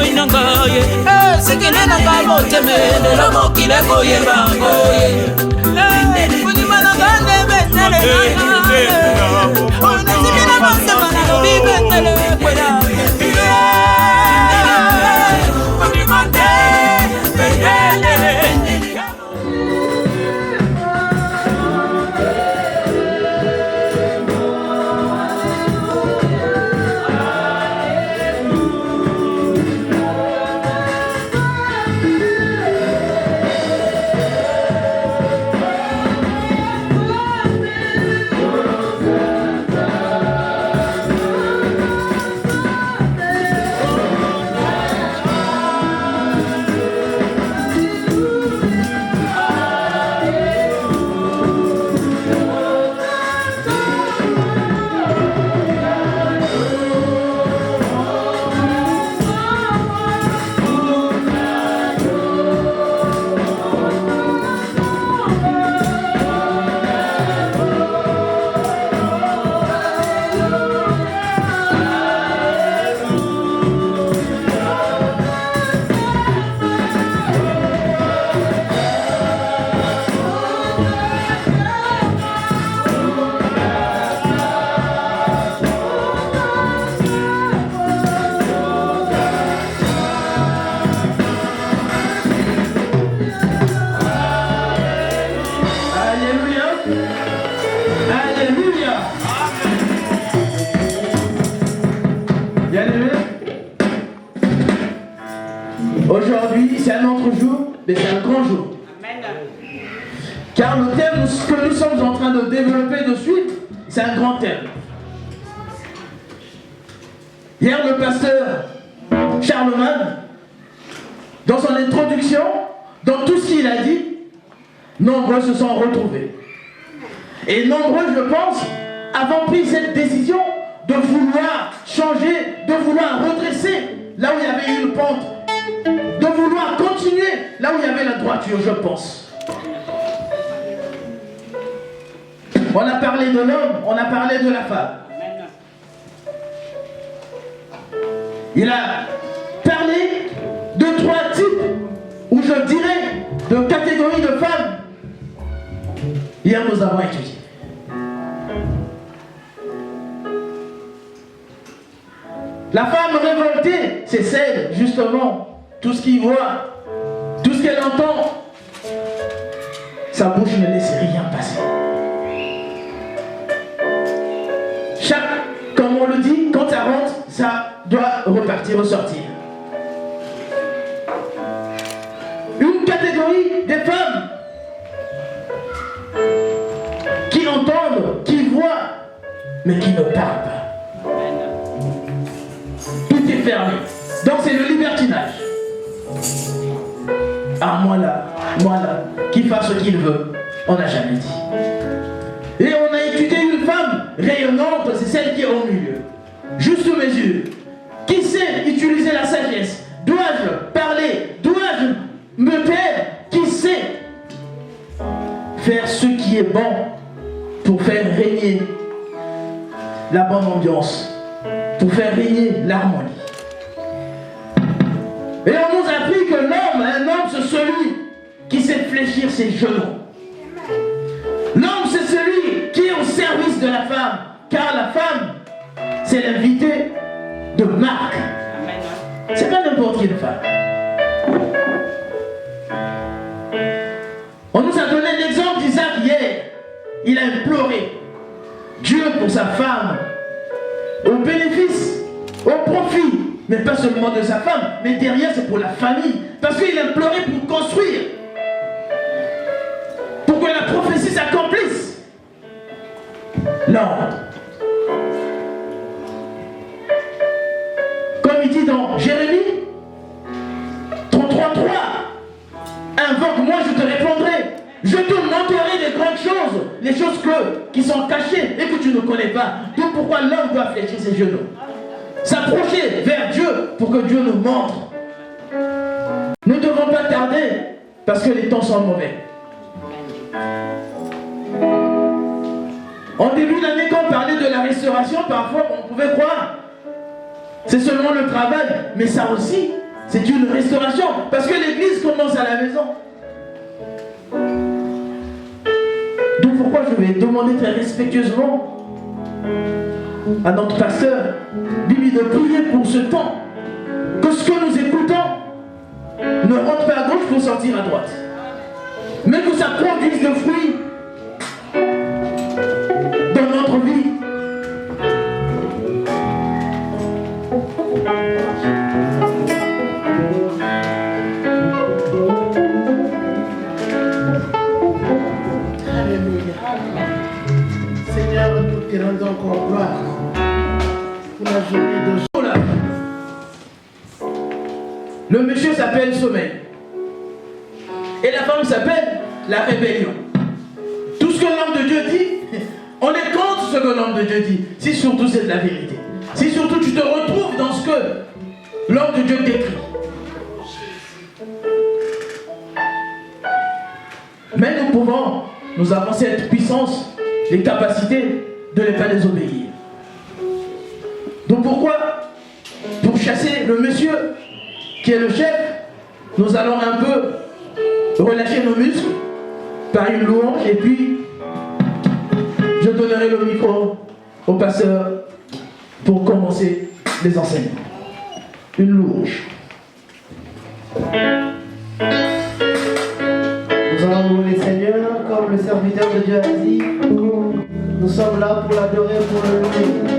inangaye sekene nangalo temele la mokile koye bangoye kunima nangane betele ona simina bande mana bibetele kwela Aujourd'hui, c'est un autre jour, mais c'est un grand jour. Car le thème que nous sommes en train de développer de suite, c'est un grand thème. Hier, le pasteur Charlemagne, dans son introduction, dans tout ce qu'il a dit, nombreux se sont retrouvés. Et nombreux, je pense, avons pris cette décision de vouloir changer, de vouloir redresser là où il y avait une pente, de vouloir continuer là où il y avait la droiture, je pense. On a parlé de l'homme, on a parlé de la femme. Il a parlé de 3 types, ou je dirais de catégories de femmes. Hier, nous avons étudié. La femme révoltée, c'est celle, justement, tout ce qu'il voit, tout ce qu'elle entend, sa bouche ne laisse rien passer. Comme on le dit, quand ça rentre, ça doit repartir, ressortir. Une catégorie des femmes qui entendent, qui voient, mais qui ne parlent pas. Tout est fermé. Donc c'est le libertinage. Ah, moi là, qu'il fasse ce qu'il veut, on n'a jamais dit. Et on a étudié une femme rayonnante, c'est celle qui est au milieu. Juste mesure. Qui sait utiliser la sagesse? Dois-je parler? Dois-je me taire? Qui sait faire ce qui est bon pour faire régner la bonne ambiance, pour faire régner l'harmonie. Et on nous a appris que un homme c'est celui qui sait fléchir ses genoux. L'homme c'est celui qui est au service de la femme, car la femme c'est l'invité de Marc. C'est pas n'importe quelle femme. On nous a donné l'exemple d'Isaac hier. Il a imploré Dieu pour sa femme, au bénéfice, au profit, mais pas seulement de sa femme, mais derrière c'est pour la famille. Parce qu'il a imploré pour construire, pour que la prophétie s'accomplisse. Non. Comme il dit dans Jérémie 33:3, invoque-moi, je te répondrai. Je te montrerai des grandes choses, les choses qui sont cachées et que tu ne connais pas. Donc pourquoi l'homme doit fléchir ses genoux? S'approcher vers Dieu pour que Dieu nous montre. Nous ne devons pas tarder parce que les temps sont mauvais. En début d'année, quand on parlait de la restauration, parfois on pouvait croire c'est seulement le travail, mais ça aussi, C'est une restauration. Parce que l'église commence à la maison. Donc pourquoi je vais demander très respectueusement à notre pasteur Bibi de prier pour ce temps. Que ce que nous écoutons ne rentre pas à gauche pour sortir à droite. Mais que ça produise de fruits dans notre vie. Seigneur, nous te rendons encore gloire pour la journée d'aujourd'hui. Le monsieur s'appelle sommeil. Et la femme s'appelle la rébellion. Tout ce que l'homme de Dieu dit, on est contre ce que l'homme de Dieu dit. Si surtout c'est de la vérité. Si surtout tu te retrouves dans ce que l'homme de Dieu décrit. Mais nous pouvons nous avancer cette puissance, les capacités de ne pas désobéir. Donc pourquoi, pour chasser le monsieur qui est le chef, nous allons un peu relâcher nos muscles par une louange et puis je donnerai le micro au pasteur pour commencer les enseignements. Une louange. Nous allons louer le Seigneur comme le serviteur de Dieu a dit. Nous sommes là pour l'adorer, pour le louer.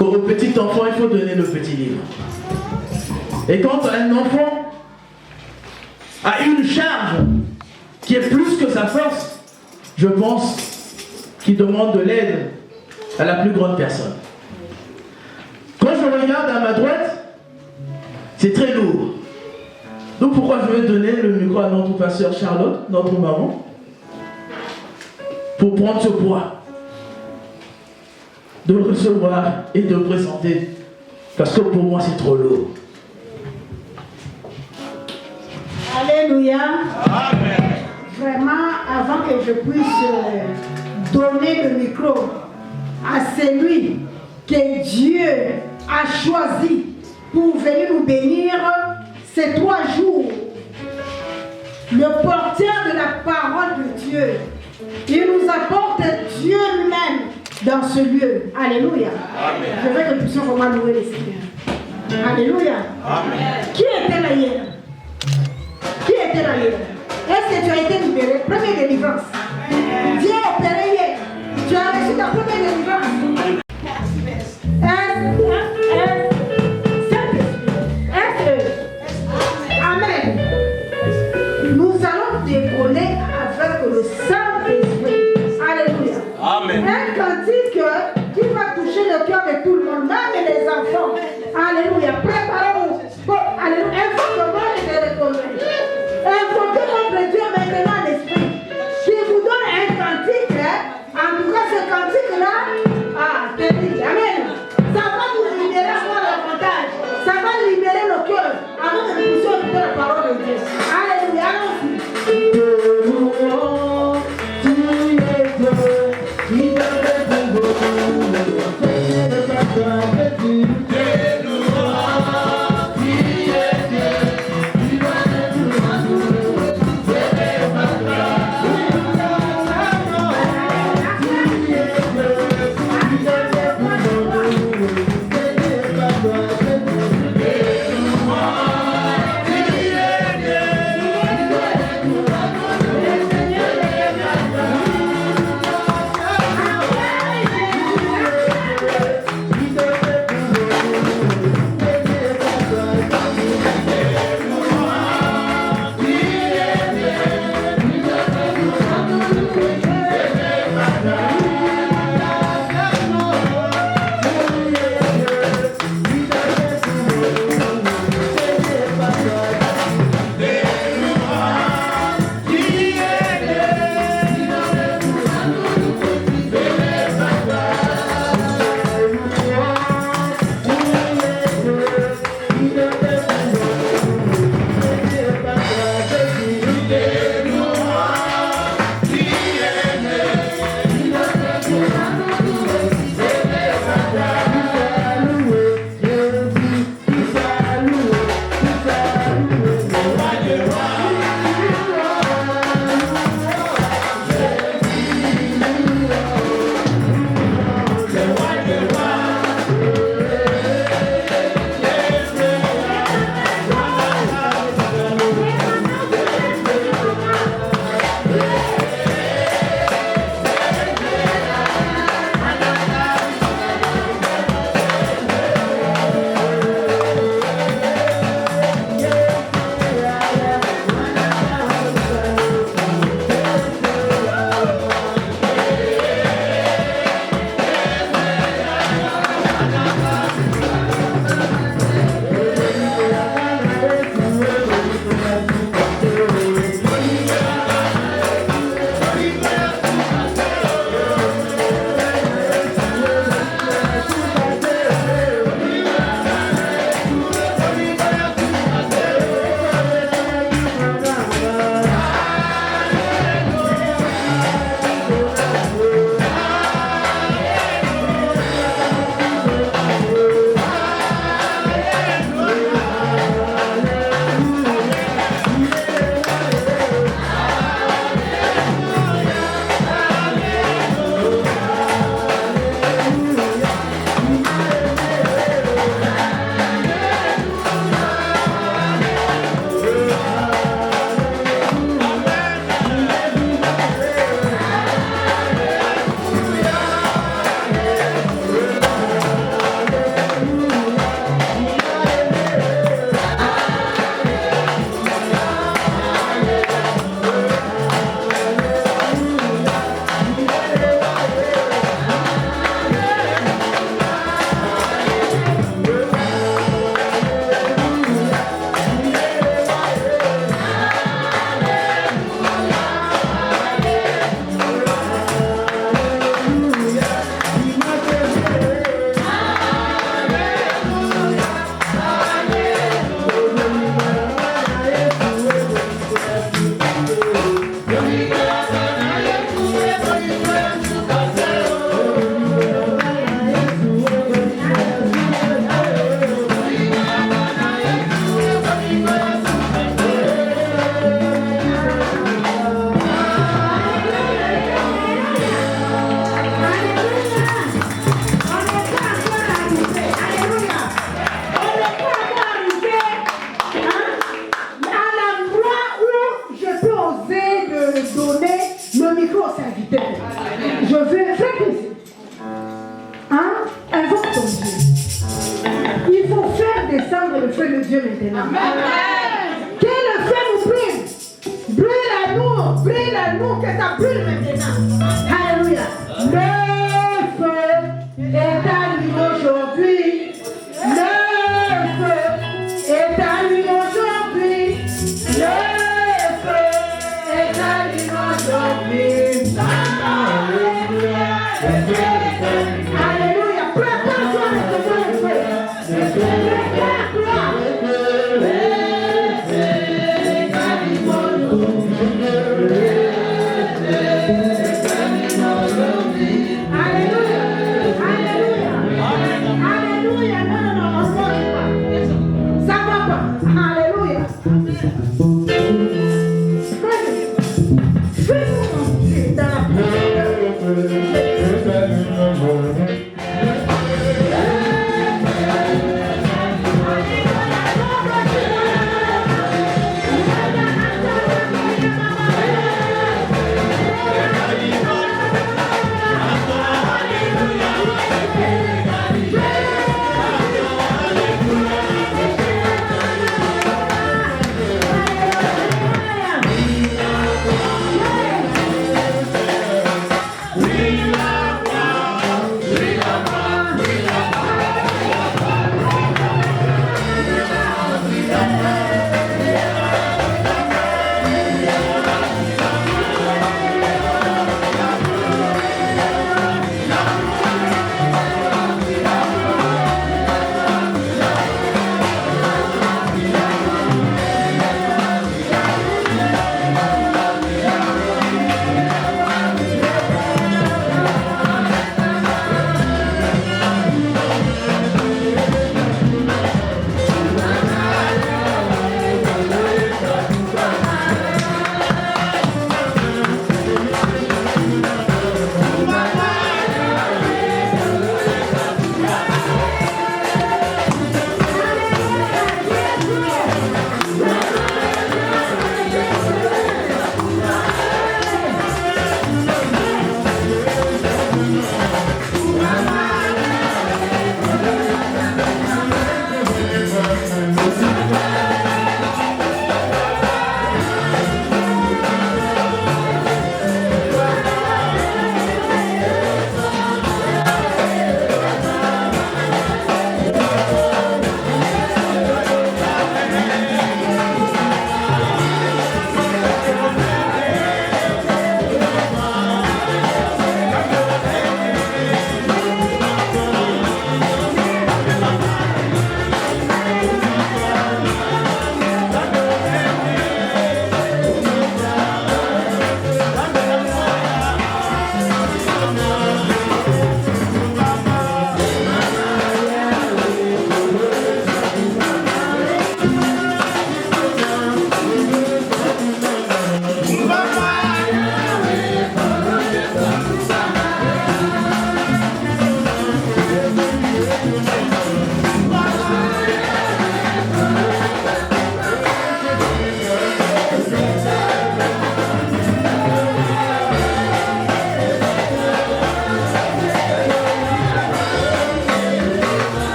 qu'au petit enfant, il faut donner le petit livre. Et quand un enfant a une charge qui est plus que sa force, je pense qu'il demande de l'aide à la plus grande personne. Quand je regarde à ma droite, c'est très lourd. Donc pourquoi je vais donner le micro à notre pasteur Charlotte, notre maman, pour prendre ce poids, de le recevoir et de le présenter, parce que pour moi c'est trop lourd. Alléluia. Amen. Vraiment, avant que je puisse donner le micro à celui que Dieu a choisi pour venir nous bénir ces 3 jours, le porteur de la parole de Dieu, il nous apporte Dieu lui-même dans ce lieu. Alléluia. Amen. Je veux que nous puissions vraiment louer le Seigneur. Alléluia. Amen. Qui était là hier? Qui était là hier? Est-ce que tu as été libéré? Première délivrance. Dieu a opéré hier. Tu as reçu ta première délivrance. Amen. Nous allons décoller avec le Saint-Esprit. Alléluia. Amen. Un cantique qui va toucher le cœur de tout le monde, même les enfants. Alléluia. Préparez-vous. Alléluia. Invoquez et reconnaissez. Invoquez notre Dieu maintenant à l'esprit. Qui vous donne un cantique. En tout cas, ce cantique-là, amen. Ça va nous libérer encore davantage. Ça va libérer nos cœurs avant que nous puissions écouter la parole de Dieu. Alléluia. descendre le feu de Dieu maintenant. Que le feu nous brûle. Brûle à nous, que ça brûle maintenant. Alléluia. Le feu est allumé aujourd'hui. Le feu est allumé aujourd'hui. Le feu est allumé aujourd'hui. Alléluia. Prépare-toi à recevoir le feu. Prépare-toi.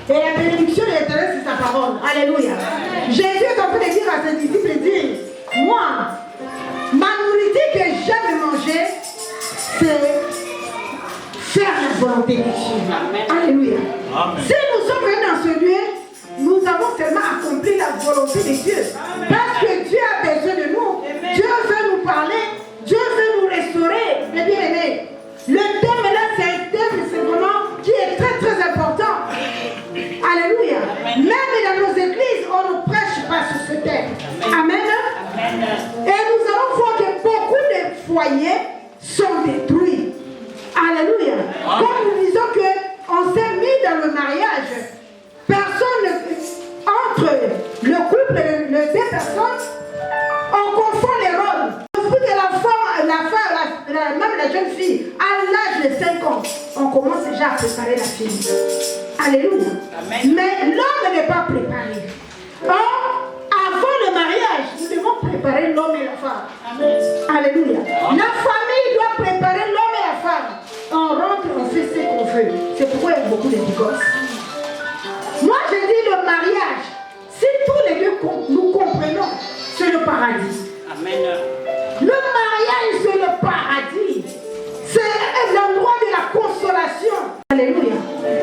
Et la bénédiction de l'Éternel, c'est sa parole. Alléluia. Jésus est en train de dire à ses disciples, il dit, moi, ma nourriture que j'aime manger, c'est faire la volonté de Dieu. Alléluia. Amen. Si nous sommes venus dans ce lieu, nous avons seulement accompli la volonté de Dieu. Parce que Dieu a besoin de nous. Dieu veut nous parler. Dieu veut nous restaurer. Mes bien-aimés, le thème là, c'est un thème, c'est vraiment qui est très très important. Alléluia. Même dans nos églises, on ne prêche pas sur ce thème. Amen. Et nous allons voir que beaucoup de foyers sont détruits. Alléluia. Comme nous disons qu'on s'est mis dans le mariage, personne entre le couple, les deux personnes, on confond les rôles. Au bout de la femme, même la jeune fille, à l'âge de 5 ans, on commence déjà à préparer la fille. Alléluia. Amen. Mais l'homme n'est pas préparé. Or, avant le mariage, nous devons préparer l'homme et la femme. Amen. Alléluia. Amen. La famille doit préparer l'homme et la femme. On rentre, on fait ce qu'on veut. C'est pourquoi il y a beaucoup de divorces. Moi, je dis le mariage. Si tous les deux nous comprenons, c'est le paradis. Amen. Le mariage, c'est le paradis. C'est l'endroit de la consolation. Alléluia.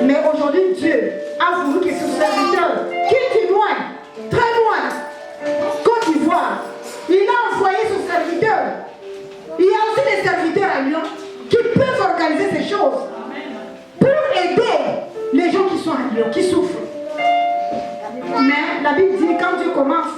Mais aujourd'hui, Dieu a voulu que ce serviteur, qui est loin, très loin, Côte d'Ivoire, il a envoyé son serviteur. Il y a aussi des serviteurs à Lyon qui peuvent organiser ces choses pour aider les gens qui sont à Lyon, qui souffrent. Mais la Bible dit quand Dieu commence,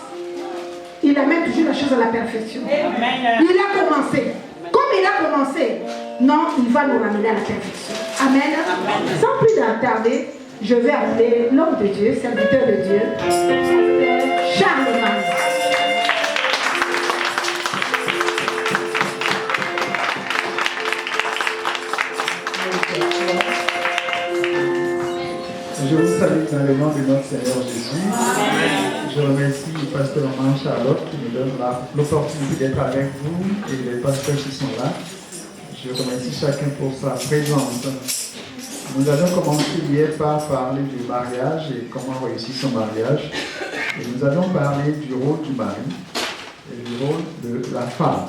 il amène toujours la chose à la perfection. Amen. Il a commencé. Comme il a commencé, non, il va nous ramener à la perfection. Amen. Amen. Sans plus tarder, je vais appeler l'homme de Dieu, serviteur de Dieu, Charlemagne. Je vous salue dans le nom de notre Seigneur Jésus. Amen. Je remercie le pasteur Maman Charlotte qui nous donne l'opportunité d'être avec vous et les pasteurs qui sont là. Je remercie chacun pour sa présence. Nous allons commencer hier par parler du mariage et comment réussir son mariage. Et nous allons parler du rôle du mari et du rôle de la femme.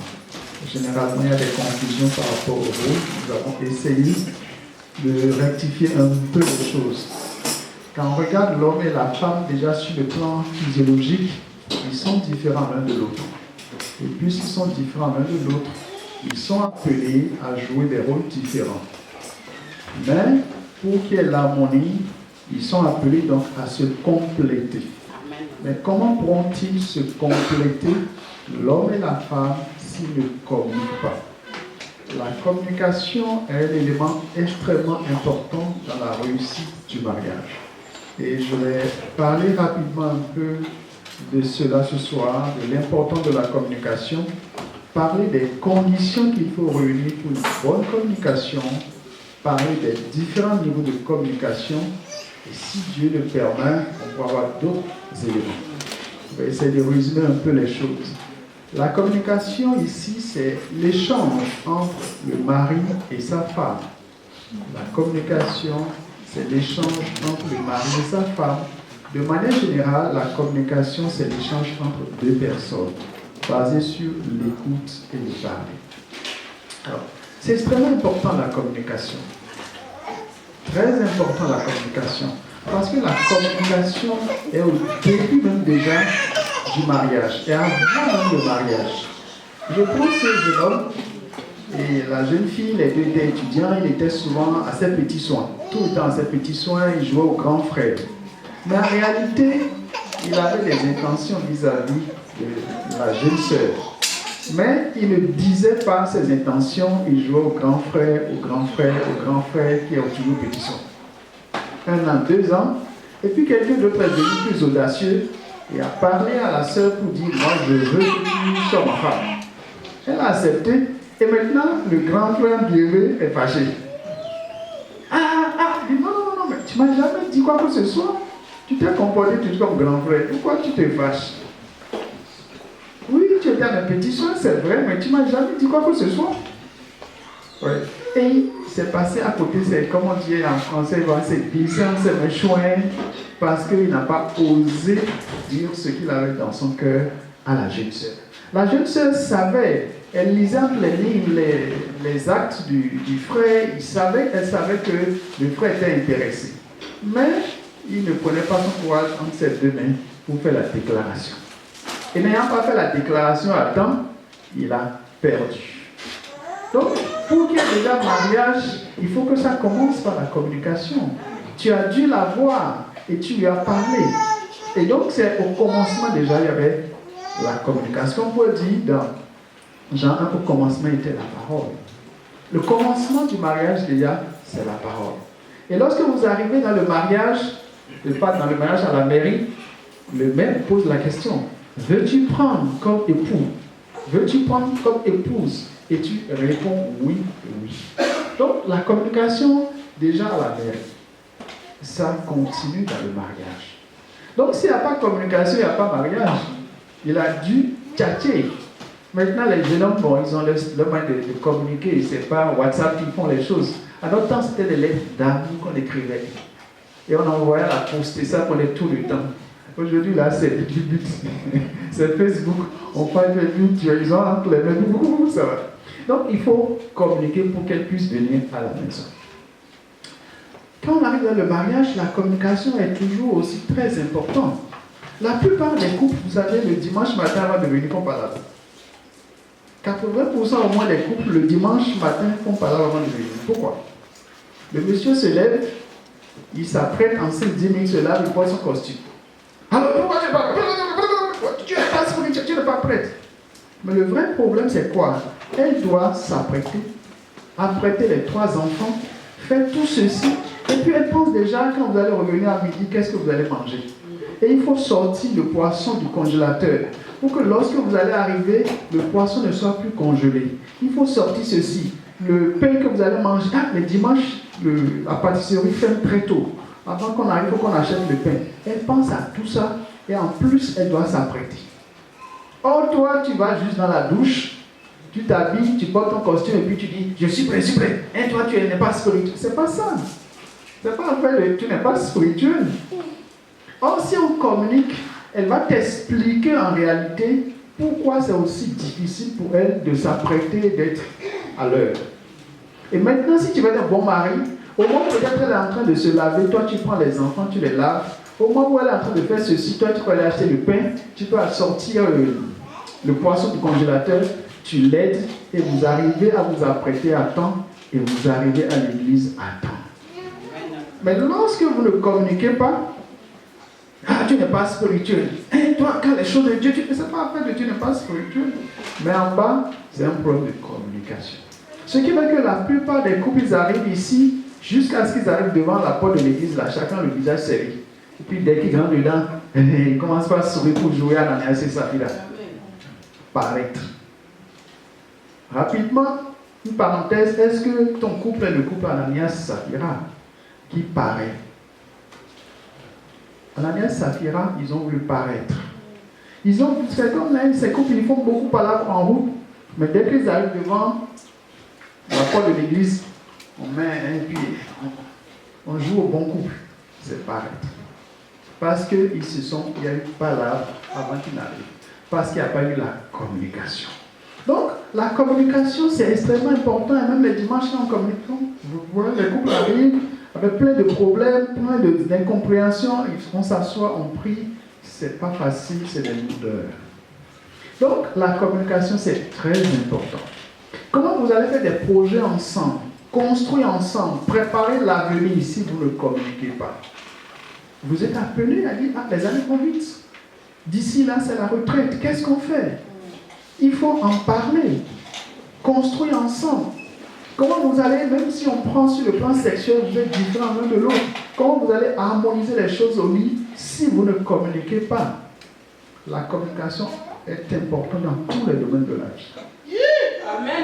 Généralement, il y a des confusions par rapport au rôle. Nous avons essayé de rectifier un peu les choses. Quand on regarde l'homme et la femme, déjà sur le plan physiologique, ils sont différents l'un de l'autre. Et puisqu'ils sont différents l'un de l'autre, ils sont appelés à jouer des rôles différents. Mais pour qu'il y ait l'harmonie, ils sont appelés donc à se compléter. Mais comment pourront-ils se compléter, l'homme et la femme, s'ils ne communiquent pas? La communication est un élément extrêmement important dans la réussite du mariage. Et je vais parler rapidement un peu de cela ce soir, de l'importance de la communication, parler des conditions qu'il faut réunir pour une bonne communication, parler des différents niveaux de communication, et si Dieu le permet, on va avoir d'autres éléments. Je vais essayer de résumer un peu les choses. La communication ici, c'est l'échange entre le mari et sa femme. La communication, c'est l'échange entre le mari et sa femme. De manière générale, la communication, c'est l'échange entre deux personnes, basé sur l'écoute et le parler. Alors, c'est extrêmement important la communication. Très important la communication. Parce que la communication est au début même déjà du mariage et avant même le mariage. Je prends ce jeune homme et la jeune fille, les deux étaient étudiants, il était souvent à ses petits soins. Tout le temps à ses petits soins, il jouait au grand frère. Mais en réalité, il avait des intentions vis-à-vis de la jeune sœur. Mais il ne disait pas ses intentions, il jouait au grand frère, au grand frère, au grand frère qui est toujours au petit soin. 1 an, 2 ans, et puis quelqu'un d'autre est devenu plus audacieux et a parlé à la sœur pour dire, moi je veux que tu sois ma femme. Elle a accepté, et maintenant le grand frère vieux est fâché. Non, mais tu m'as jamais dit quoi que ce soit. Tu t'es comporté toujours comme grand frère, pourquoi tu te fâches? Oui, tu étais à mes petits soins, c'est vrai, mais tu m'as jamais dit quoi que ce soit. Ouais. Et c'est passé à côté, c'est comme on dit en français, c'est glissé, c'est méchant, parce qu'il n'a pas osé dire ce qu'il avait dans son cœur à la jeune sœur. La jeune sœur savait, elle lisait entre les lignes les actes du frère, elle savait que le frère était intéressé. Mais il ne prenait pas son courage entre ses deux mains pour faire la déclaration. Et n'ayant pas fait la déclaration à temps, il a perdu. Donc, pour qu'il y ait déjà mariage, il faut que ça commence par la communication. Tu as dû la voir et tu lui as parlé. Et donc, c'est au commencement déjà, il y avait la communication. On peut dire dans Jean 1, au commencement était la parole. Le commencement du mariage déjà, c'est la parole. Et lorsque vous arrivez dans le mariage, pas dans le mariage à la mairie, le maire pose la question, veux-tu prendre comme époux? Veux-tu prendre comme épouse? Et tu réponds oui et oui. Donc la communication déjà à la mairie. Ça continue dans le mariage. Donc s'il n'y a pas de communication, il n'y a pas de mariage. Il a dû tchatcher. Maintenant, les jeunes hommes, bon, ils ont le moyen de communiquer. C'est pas WhatsApp qui font les choses. À notre temps, c'était des lettres d'amour qu'on écrivait. Et on envoyait la poste. Et ça prenait tout le temps. Aujourd'hui, là, c'est c'est Facebook. On parle de ils ont entre les mains. Ça va. Donc, il faut communiquer pour qu'elle puisse venir à la maison. Quand on arrive dans le mariage, la communication est toujours aussi très importante. La plupart des couples, vous savez, le dimanche matin avant de venir, font pas là. 80% au moins des couples, le dimanche matin, font pas là avant de venir. Pourquoi? Le monsieur se lève, il s'apprête, en 5-10 minutes, se lave, il porte son costume. Alors pourquoi tu n'es pas prête? Tu n'es pas prête. Mais le vrai problème, c'est quoi? Elle doit s'apprêter, apprêter les 3 enfants, faire tout ceci, et puis elle pense déjà, quand vous allez revenir à midi, qu'est-ce que vous allez manger? Et il faut sortir le poisson du congélateur, pour que lorsque vous allez arriver, le poisson ne soit plus congelé. Il faut sortir ceci. Le pain que vous allez manger, le dimanche, la pâtisserie ferme très tôt. Avant qu'on arrive, il faut qu'on achète le pain. Elle pense à tout ça et en plus, elle doit s'apprêter. Or, toi, tu vas juste dans la douche, tu t'habilles, tu portes ton costume et puis tu dis, je suis prêt, je suis prêt. Et toi, tu n'es pas spirituel. C'est pas ça. C'est pas en fait, tu n'es pas spirituel. Or, si on communique, elle va t'expliquer en réalité pourquoi c'est aussi difficile pour elle de s'apprêter et d'être à l'heure. Et maintenant, si tu veux être un bon mari, au moment où peut-être elle est en train de se laver, toi tu prends les enfants, tu les laves. Au moment où elle est en train de faire ceci, toi tu peux aller acheter le pain, tu peux sortir le poisson du congélateur, tu l'aides et vous arrivez à vous apprêter à temps et vous arrivez à l'église à temps. Mais lorsque vous ne communiquez pas, tu n'es pas spirituel. Et toi, quand les choses de Dieu, tu ne sais pas faire que tu n'es pas spirituel. Mais en bas, c'est un problème de communication. Ce qui fait que la plupart des couples, ils arrivent ici, jusqu'à ce qu'ils arrivent devant la porte de l'église, là, chacun le visage serré. Et puis dès qu'ils rentrent dedans, ils commencent pas à sourire pour jouer à Ananias et Saphira. Paraître. Rapidement, une parenthèse, est-ce que ton couple est le couple Ananias et Saphira qui paraît? Ananias et Saphira, ils ont voulu paraître. Ils ont fait comme là, ces couples, ils font beaucoup par en route, mais dès qu'ils arrivent devant la porte de l'église, on met un pied, on joue au bon couple. C'est paraître. Parce qu'il y a eu palabre avant qu'il n'arrive. Parce qu'il n'y a pas eu la communication. Donc, la communication, c'est extrêmement important. Et même les dimanches, quand on communique, vous voyez, les couples arrivent avec plein de problèmes, plein d'incompréhension. On s'assoit, on prie. C'est pas facile, c'est des lourdeurs. Donc, la communication, c'est très important. Comment vous allez faire des projets ensemble, construire ensemble, préparer l'avenir si vous ne communiquez pas? Vous êtes appelés à dire, les années vont vite. D'ici là, c'est la retraite. Qu'est-ce qu'on fait? Il faut en parler. Construire ensemble. Comment vous allez, même si on prend sur le plan sexuel, vous êtes différents l'un de l'autre, comment vous allez harmoniser les choses au lit si vous ne communiquez pas? La communication est importante dans tous les domaines de la vie.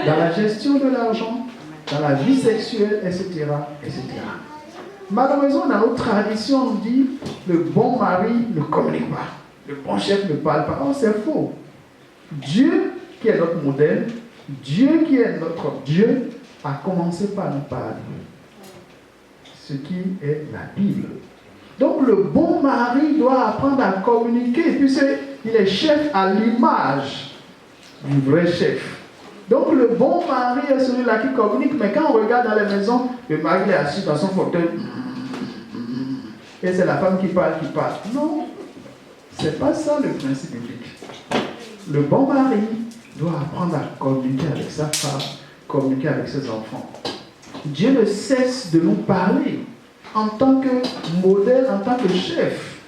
Dans la gestion de l'argent, dans la vie sexuelle, etc., etc. Malheureusement, dans notre tradition, on dit le bon mari ne communique pas, le bon chef ne parle pas. Oh, c'est faux. Dieu, qui est notre modèle, Dieu qui est notre Dieu, a commencé par nous parler. Ce qui est la Bible. Donc, le bon mari doit apprendre à communiquer, puisqu'il est chef à l'image du vrai chef. Donc le bon mari est celui-là qui communique, mais quand on regarde dans les maisons, le mari est assis dans son fauteuil, et c'est la femme qui parle. Non, c'est pas ça le principe biblique. Le bon mari doit apprendre à communiquer avec sa femme, communiquer avec ses enfants. Dieu ne cesse de nous parler en tant que modèle, en tant que chef.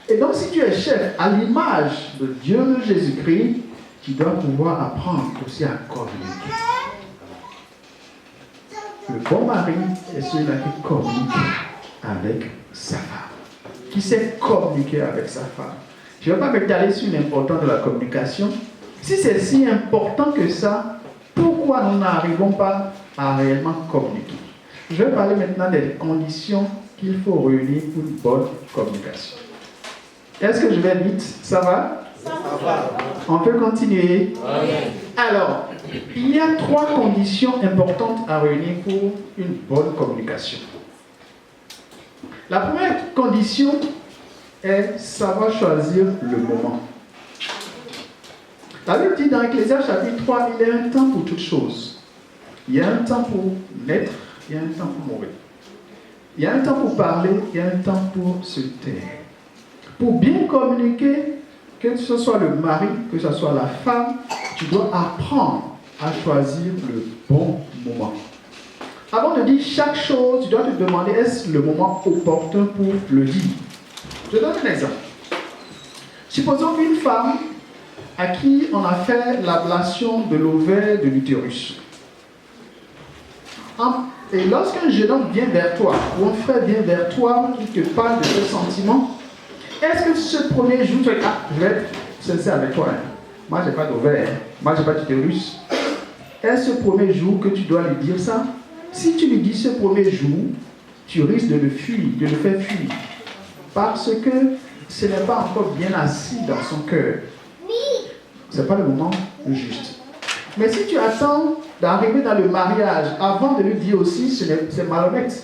Et donc si tu es chef à l'image de Dieu de Jésus-Christ, tu dois pouvoir apprendre aussi à communiquer. Le bon mari est celui-là qui communique avec sa femme, qui sait communiquer avec sa femme. Je ne vais pas m'étaler sur l'importance de la communication. Si c'est si important que ça, pourquoi nous n'arrivons pas à réellement communiquer? Je vais parler maintenant des conditions qu'il faut réunir pour une bonne communication. Est-ce que je vais vite? Ça va? Ça va. On peut continuer? Oui. Alors, il y a 3 conditions importantes à réunir pour une bonne communication. La première condition est savoir choisir le moment. La Bible dit dans Ecclésiaste chapitre 3, il y a un temps pour toutes choses. Il y a un temps pour naître, il y a un temps pour mourir. Il y a un temps pour parler, il y a un temps pour se taire. Pour bien communiquer, que ce soit le mari, que ce soit la femme, tu dois apprendre à choisir le bon moment. Avant de dire chaque chose, tu dois te demander est-ce le moment opportun pour le dire. Je donne un exemple. Supposons qu'une femme à qui on a fait l'ablation de l'ovaire de l'utérus. Et lorsqu'un jeune homme vient vers toi, ou un frère vient vers toi, qui te parle de ses sentiments, est-ce que ce premier jour, tu vas dire, je vais être sincère avec toi, hein. Moi, je n'ai pas d'ovaire, moi, je n'ai pas d'utérus. Est-ce ce premier jour que tu dois lui dire ça? Si tu lui dis ce premier jour, tu risques de le fuir, de le faire fuir. Parce que ce n'est pas encore bien assis dans son cœur. Ce n'est pas le moment juste. Mais si tu attends d'arriver dans le mariage avant de lui dire aussi, c'est malhonnête.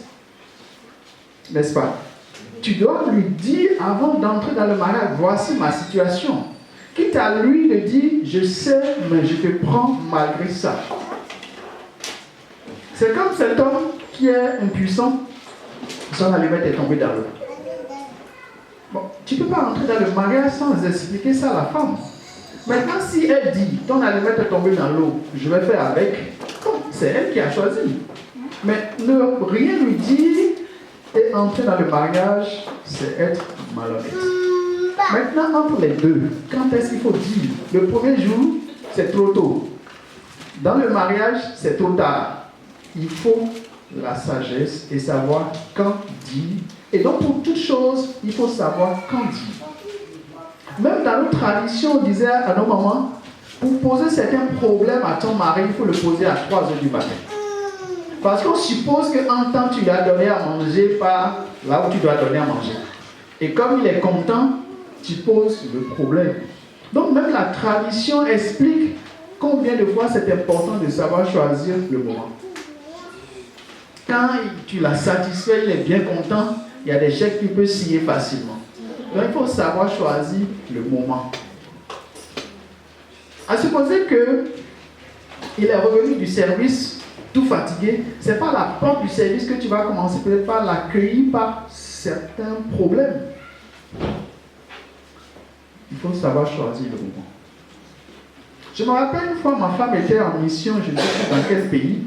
N'est-ce pas? Tu dois lui dire avant d'entrer dans le mariage, voici ma situation. Quitte à lui de dire, je sais, mais je te prends malgré ça. C'est comme cet homme qui est impuissant, son allumette est tombée dans l'eau. Bon, tu ne peux pas entrer dans le mariage sans expliquer ça à la femme. Maintenant, si elle dit, ton allumette est tombée dans l'eau, je vais faire avec, c'est elle qui a choisi. Mais ne rien lui dire et entrer dans le mariage, c'est être malhonnête. Maintenant, entre les deux, quand est-ce qu'il faut dire? Le premier jour, c'est trop tôt. Dans le mariage, c'est trop tard. Il faut la sagesse et savoir quand dire. Et donc, pour toute chose, il faut savoir quand dire. Même dans nos traditions, on disait à nos mamans, pour poser certains problèmes à ton mari, il faut le poser à 3 h du matin. Parce qu'on suppose qu'en temps, tu lui as donné à manger par là où tu dois donner à manger. Et comme il est content, tu poses le problème. Donc même la tradition explique combien de fois c'est important de savoir choisir le moment. Quand tu l'as satisfait, il est bien content, il y a des chèques qu'il peut signer facilement. Donc il faut savoir choisir le moment. À supposer qu'il est revenu du service tout fatigué, ce n'est pas la porte du service que tu vas commencer peut-être par l'accueillir par certains problèmes. Il faut savoir choisir le moment. Je me rappelle une fois, ma femme était en mission, je ne sais pas dans quel pays,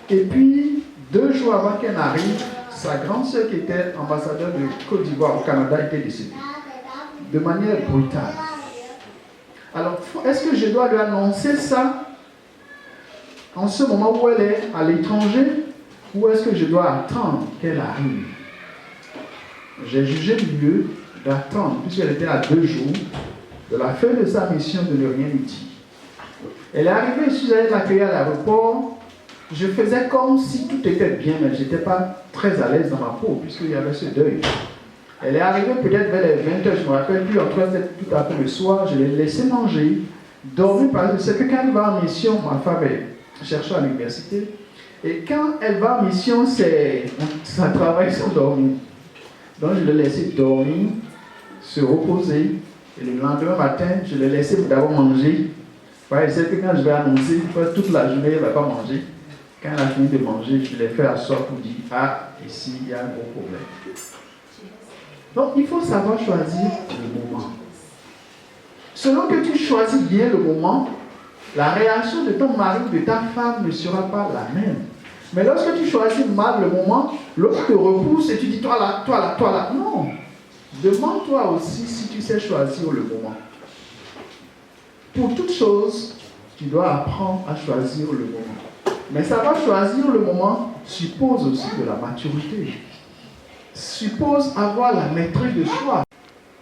et puis 2 jours avant qu'elle arrive, sa grande sœur qui était ambassadeur de Côte d'Ivoire au Canada était décédée. De manière brutale. Alors, est-ce que je dois lui annoncer ça en ce moment où elle est à l'étranger, ou est-ce que je dois attendre qu'elle arrive? J'ai jugé mieux d'attendre, puisqu'elle était à 2 jours de la fin de sa mission, de ne rien lui dire. Elle est arrivée, je suis allé l'accueillir à l'aéroport. Je faisais comme si tout était bien, mais je n'étais pas très à l'aise dans ma peau, puisqu'il y avait ce deuil. Elle est arrivée peut-être vers les 20 h, je ne me rappelle plus, entre tout à fait le soir, je l'ai laissé manger, dormir, parce que c'est que quand elle va en mission, ma femme est chercheur à l'université, et quand elle va en mission, ça travaille sans dormir. Donc je l'ai laissé dormir, se reposer, et le lendemain matin, je l'ai laissé d'abord manger. Je sais que quand je vais annoncer, toute la journée, elle ne va pas manger. Quand elle a fini de manger, je l'ai fait asseoir pour dire, ah, ici, il y a un gros problème. Donc, il faut savoir choisir le moment. Selon que tu choisis bien le moment, la réaction de ton mari ou de ta femme ne sera pas la même. Mais lorsque tu choisis mal le moment, l'autre te repousse et tu dis, toi là, toi là, toi là. Non. Demande-toi aussi si tu sais choisir le moment. Pour toute chose, tu dois apprendre à choisir le moment. Mais savoir choisir le moment suppose aussi de la maturité. Suppose avoir la maîtrise de soi.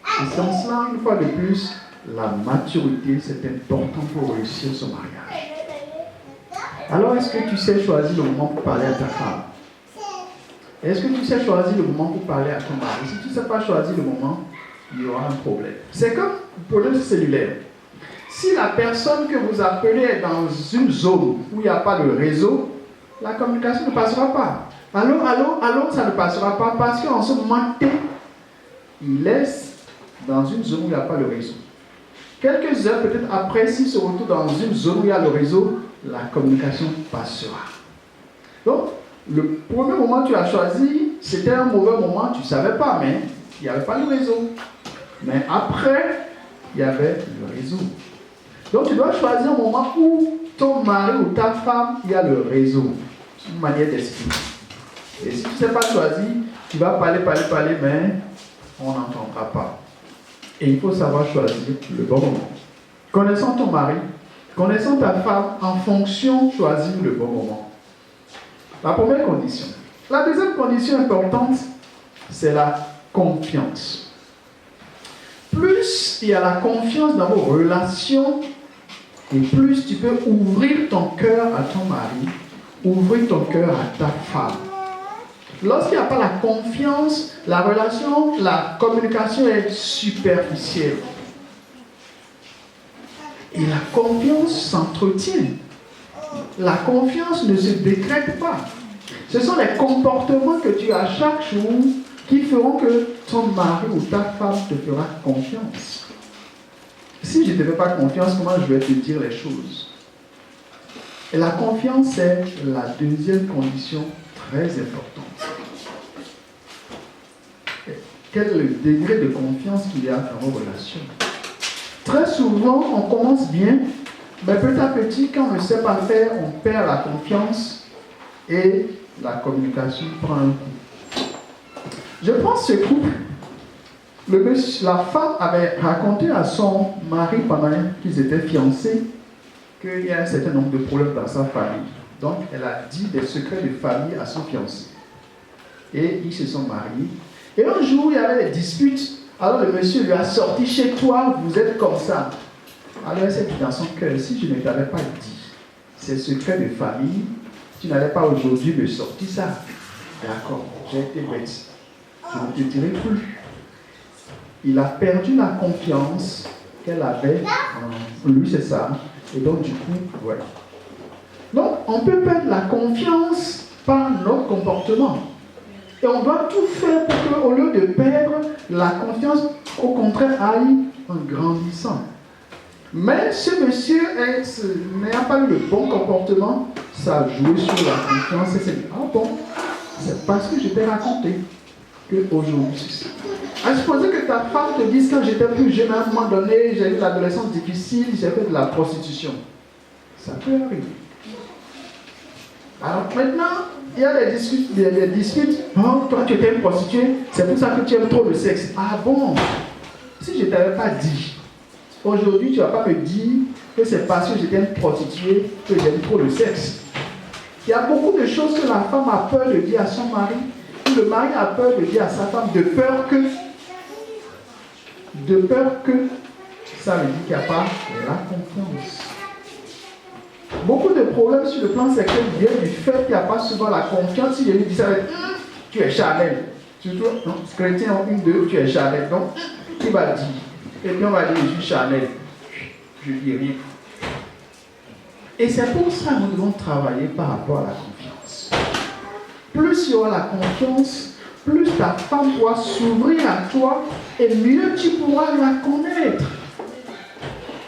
Et sans cela, une fois de plus, la maturité, c'est important pour réussir ce mariage. Alors, est-ce que tu sais choisir le moment pour parler à ta femme? Est-ce que tu sais choisir le moment pour parler à ton mari? Si tu ne sais pas choisir le moment, il y aura un problème. C'est comme pour le cellulaire. Si la personne que vous appelez est dans une zone où il n'y a pas de réseau, la communication ne passera pas. Allô, allô, allô, ça ne passera pas parce qu'en ce moment T, il est dans une zone où il n'y a pas de réseau. Quelques heures peut-être après, s'il se retrouve dans une zone où il y a le réseau, la communication passera. Donc, le premier moment que tu as choisi, c'était un mauvais moment, tu ne savais pas, mais il n'y avait pas de réseau. Mais après, il y avait le réseau. Donc, tu dois choisir un moment où ton mari ou ta femme, il y a le réseau. C'est une manière d'expliquer. Et si tu ne sais pas choisir, tu vas parler, mais on n'entendra pas. Et il faut savoir choisir le bon moment. Connaissant ton mari, connaissant ta femme, en fonction, choisir le bon moment. La première condition. La deuxième condition importante, c'est la confiance. Plus il y a la confiance dans vos relations, et plus tu peux ouvrir ton cœur à ton mari, ouvrir ton cœur à ta femme. Lorsqu'il n'y a pas la confiance, la relation, la communication est superficielle. Et la confiance s'entretient. La confiance ne se décrète pas. Ce sont les comportements que tu as chaque jour qui feront que ton mari ou ta femme te fera confiance. Si je ne te fais pas confiance, comment je vais te dire les choses? Et la confiance est la deuxième condition très importante. Quel est le degré de confiance qu'il y a dans vos relations? Très souvent, on commence bien, mais petit à petit, quand on ne sait pas faire, on perd la confiance et la communication prend un coup. Je pense que ce couple, la femme avait raconté à son mari pendant qu'ils étaient fiancés qu'il y a un certain nombre de problèmes dans sa famille. Donc, elle a dit des secrets de famille à son fiancé. Et ils se sont mariés. Et un jour, il y avait des disputes. Alors le monsieur lui a sorti: chez toi, vous êtes comme ça. Alors elle s'est dit dans son cœur: si je ne t'avais pas dit ces secrets de famille, tu n'allais pas aujourd'hui me sortir ça. D'accord, j'ai été bête. Je ne te dirai plus. Il a perdu la confiance qu'elle avait en lui, c'est ça. Et donc du coup, ouais. Donc on peut perdre la confiance par notre comportement. Et on doit tout faire pour qu'au lieu de perdre la confiance, au contraire, aille en grandissant. Mais ce monsieur n'ayant pas eu le bon comportement, ça a joué sur la confiance et s'est dit: ah bon, c'est parce que je t'ai raconté qu'aujourd'hui c'est ça. À supposer que ta femme te dise: quand j'étais plus jeune, à un moment donné, j'ai eu l'adolescence difficile, j'ai fait de la prostitution. Ça peut arriver. Alors maintenant, il y a des disputes. Oh, toi tu étais une prostituée, c'est pour ça que tu aimes trop le sexe. Ah bon? Si je ne t'avais pas dit, aujourd'hui tu ne vas pas me dire que c'est parce que j'étais une prostituée que j'aime trop le sexe. Il y a beaucoup de choses que la femme a peur de dire à son mari, ou le mari a peur de dire à sa femme, de peur que ça veut dire qu'il n'y a pas la confiance. Beaucoup de problèmes sur le plan sexuel viennent du fait qu'il n'y a pas souvent la confiance. Si je lui dis ça, tu es charnel. Surtout, non, chrétiens ont une de tu es charnel. Donc, il va dire. Et puis on va dire: je suis charnel. Je ne dis rien. Et c'est pour ça que nous devons travailler par rapport à la confiance. Plus il y aura la confiance, plus ta femme pourra s'ouvrir à toi et mieux tu pourras la connaître.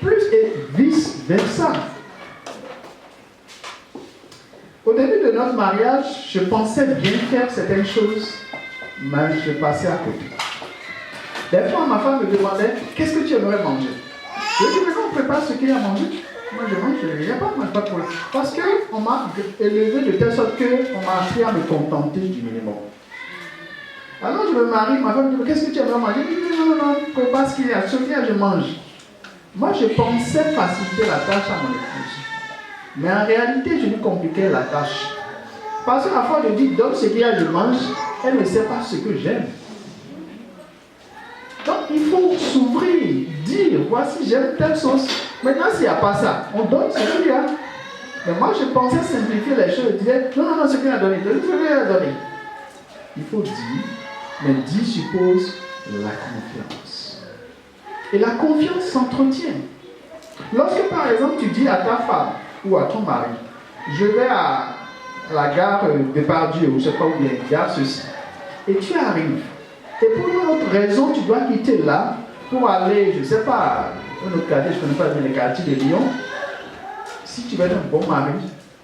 Plus et vice versa. Au début de notre mariage, je pensais bien faire certaines choses, mais je passais à côté. Des fois, ma femme me demandait: qu'est-ce que tu aimerais manger? Je lui dis: mais on prépare ce qu'il y a à manger. Moi, je mange, il n'y a pas de problème. Parce qu'on m'a élevé de telle sorte qu'on m'a appris à me contenter du minimum. Alors, je me marie, ma femme me dit: mais qu'est-ce que tu aimerais manger? Je dis: non, prépare ce qu'il y a, ce qu'il y a, je mange. Moi, je pensais faciliter la tâche à mon épouse. Mais en réalité, je lui compliquais la tâche. Parce qu'à la fois, je dis: donne ce qu'il y a, je mange. Elle ne sait pas ce que j'aime. Donc, il faut s'ouvrir, dire: voici, j'aime telle sauce. Maintenant, s'il n'y a pas ça, on donne ce qu'il y a. Mais moi, je pensais simplifier les choses. Je disais: non, ce qu'il a donné, donne ce qu'il a donné. il faut dire, mais dire suppose la confiance. Et la confiance s'entretient. Lorsque par exemple tu dis à ta femme ou à ton mari, je vais à la gare de Pardieu, ou je ne sais pas où bien, gare ceci, et tu arrives, et pour une autre raison, tu dois quitter là pour aller, je ne sais pas, un autre quartier, je ne connais pas bien les quartiers de Lyon. Si tu veux être un bon mari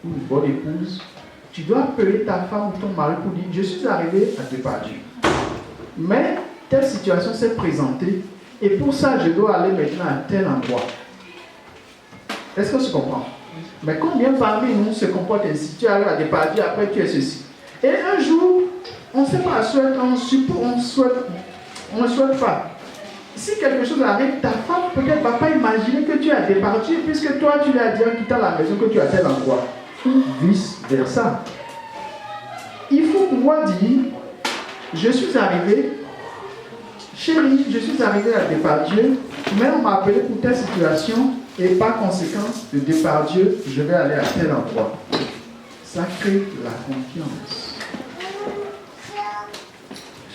ou une bonne épouse, tu dois appeler ta femme ou ton mari pour dire, je suis arrivé à Depardieu. Mais telle situation s'est présentée et pour ça, je dois aller maintenant à tel endroit. Est-ce que tu comprends? Mais combien parmi nous se comportent ainsi? Tu arrives à Depardieu, après tu es ceci. Et un jour, on ne sait pas, on ne souhaite pas. Si quelque chose arrive, ta femme peut-être ne va pas imaginer que tu es à Depardieu puisque toi tu lui as dit en quittant la maison que tu es à tel endroit. Ou vice versa. Il faut pouvoir dire, je suis arrivé, chérie, je suis arrivé à Depardieu, mais on m'a appelé pour telle situation et par conséquent, de Depardieu, je vais aller à tel endroit. Ça crée la confiance.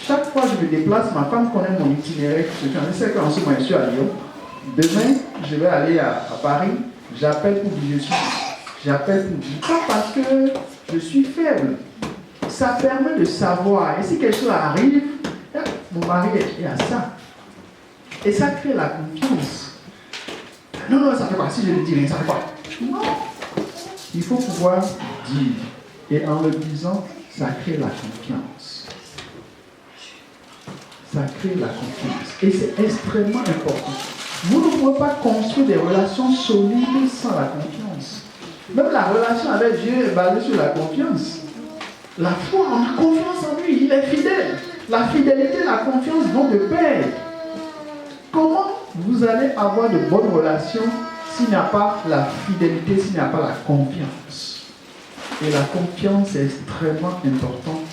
Chaque fois que je me déplace, ma femme connaît mon itinéraire. Je sais qu'en ce moment, je suis à Lyon. Demain, je vais aller à Paris. J'appelle pour dire je suis. J'appelle pour dire. Pas parce que je suis faible. Ça permet de savoir. Et si quelque chose arrive, mon mari est à ça. Et ça crée la confiance. Non, non, ça ne fait pas. Si je le dis, ça ne fait pas. Non. Il faut pouvoir dire. Et en le disant, ça crée la confiance. Ça crée la confiance. Et c'est extrêmement important. Vous ne pouvez pas construire des relations solides sans la confiance. Même la relation avec Dieu est basée sur la confiance. La foi, on a confiance en lui, il est fidèle. La fidélité et la confiance vont de pair. Comment vous allez avoir de bonnes relations s'il n'y a pas la fidélité, s'il n'y a pas la confiance? Et la confiance est extrêmement importante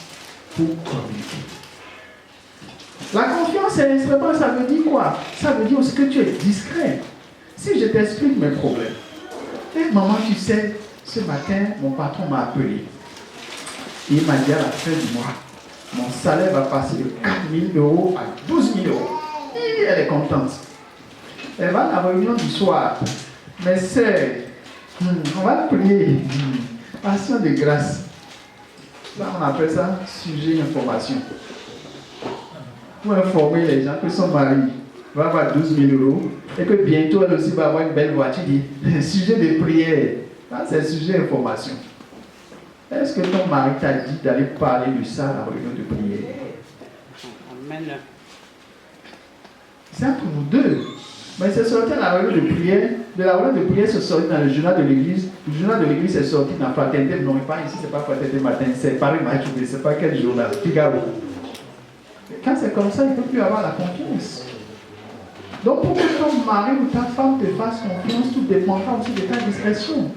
pour communiquer. La confiance est extrêmement, ça veut dire quoi? Ça veut dire aussi que tu es discret. Si je t'explique mes problèmes, et maman, tu sais, ce matin, mon patron m'a appelé. Il m'a dit à la fin du mois, mon salaire va passer de 4 000 € à 12 000 €. Et elle est contente. Elle va à la réunion du soir. Mais c'est, on va prier. Action de grâce. Là, on appelle ça sujet information. Pour informer les gens que son mari va avoir 12 000 € et que bientôt elle aussi va avoir une belle voiture. Sujet de prière. Là, c'est sujet information. Est-ce que ton mari t'a dit d'aller parler de ça à la réunion de prière? Amen. C'est entre vous deux. Mais c'est sorti à la réunion de prière. De la réunion de prière, c'est sorti dans le journal de l'église. Le journal de l'église est sorti dans Fraternité. Non, pas ici, c'est pas Fraternité matin, c'est Paris Match, je ne sais pas quel journal. Figaro. Quand c'est comme ça, il ne peut plus avoir la confiance. Donc, pour que ton mari ou ta femme te fasse confiance, tout dépendra aussi de ta discrétion.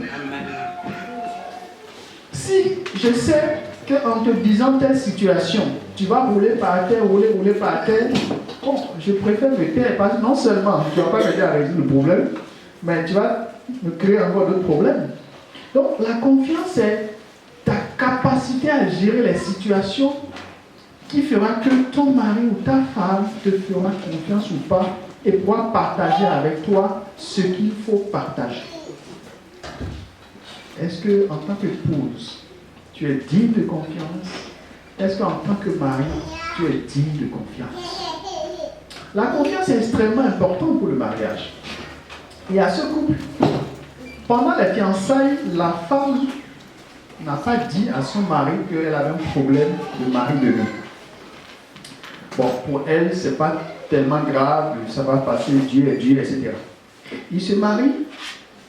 Si je sais qu'en te disant telle situation, tu vas rouler par terre, rouler par terre, bon, je préfère me taire parce que non seulement tu ne vas pas m'aider à résoudre le problème, mais tu vas me créer encore d'autres problèmes. Donc, la confiance est ta capacité à gérer les situations qui fera que ton mari ou ta femme te fera confiance ou pas et pourra partager avec toi ce qu'il faut partager. Est-ce que en tant qu'épouse, tu es digne de confiance? Est-ce qu'en tant que mari, tu es digne de confiance? La confiance est extrêmement importante pour le mariage. Et à ce couple, pendant les fiançailles, la femme n'a pas dit à son mari qu'elle avait un problème de mari de lui. Bon, pour elle, ce n'est pas tellement grave, ça va passer, Dieu, etc. Ils se marient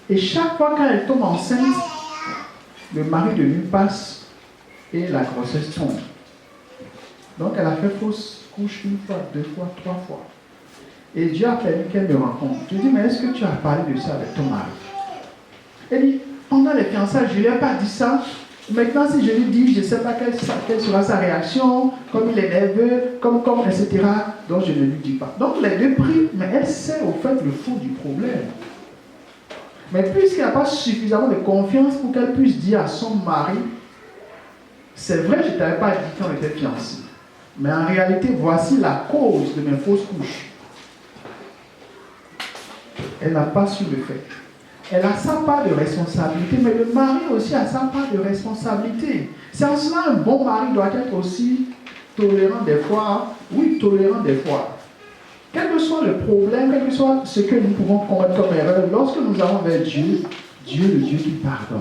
et chaque fois qu'elle tombe enceinte, le mari de lui passe et la grossesse tombe. Donc elle a fait fausse couche une fois, 2 fois, 3 fois. Et Dieu a permis qu'elle me rencontre. Je lui dis, mais est-ce que tu as parlé de ça avec ton mari? Elle dit, pendant les fiançailles, je ne lui ai pas dit ça. Maintenant, si je lui dis, je ne sais pas quelle sera sa réaction, comme il est nerveux, comme, etc. Donc, je ne lui dis pas. Donc, les deux prient, mais elle sait au fait le fond du problème. Mais puisqu'elle n'a pas suffisamment de confiance pour qu'elle puisse dire à son mari, c'est vrai, je ne t'avais pas dit qu'on était fiancés. Mais en réalité, voici la cause de mes fausses couches. Elle n'a pas su le faire. Elle a sa part de responsabilité, mais le mari aussi a sa part de responsabilité. C'est en cela un bon mari doit être aussi tolérant des fois. Oui, tolérant des fois. Quel que soit le problème, quel que soit ce que nous pouvons commettre comme erreur, lorsque nous allons vers Dieu, Dieu est le Dieu qui pardonne.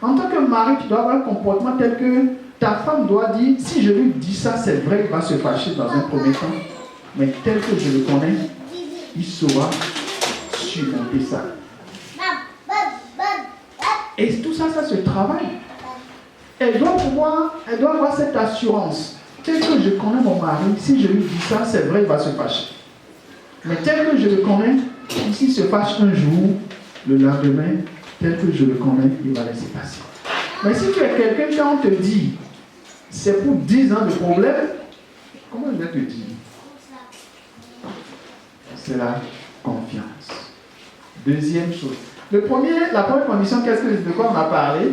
En tant que mari, tu dois avoir un comportement tel que ta femme doit dire, si je lui dis ça, c'est vrai, il va se fâcher dans un premier temps, mais tel que je le connais, il saura surmonter ça. Et tout ça, ça se travaille. Elle doit avoir cette assurance. Tel que je connais mon mari, si je lui dis ça, c'est vrai, il va se fâcher. Mais tel que je le connais, s'il se fâche un jour, le lendemain, tel que je le connais, il va laisser passer. Mais si tu es quelqu'un, quand on te dit, c'est pour 10 ans de problème, comment je vais te dire? C'est la confiance. Deuxième chose. La première condition, de quoi on a parlé?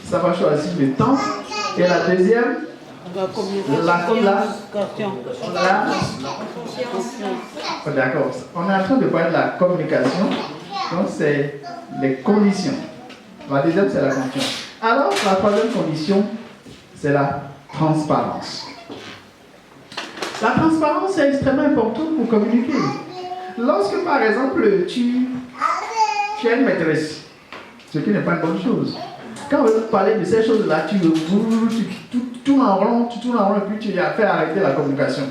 Ça va choisir le temps. Et la deuxième, d'accord. On est en train de parler de la communication. Donc, c'est les conditions. La deuxième, c'est la confiance. Alors, la troisième condition, c'est la transparence. La transparence est extrêmement importante pour communiquer. Lorsque, par exemple, tu as une maîtresse, ce qui n'est pas une bonne chose. Quand on veut parler de ces choses-là, tu tournes en rond, et puis tu as fait arrêter la communication.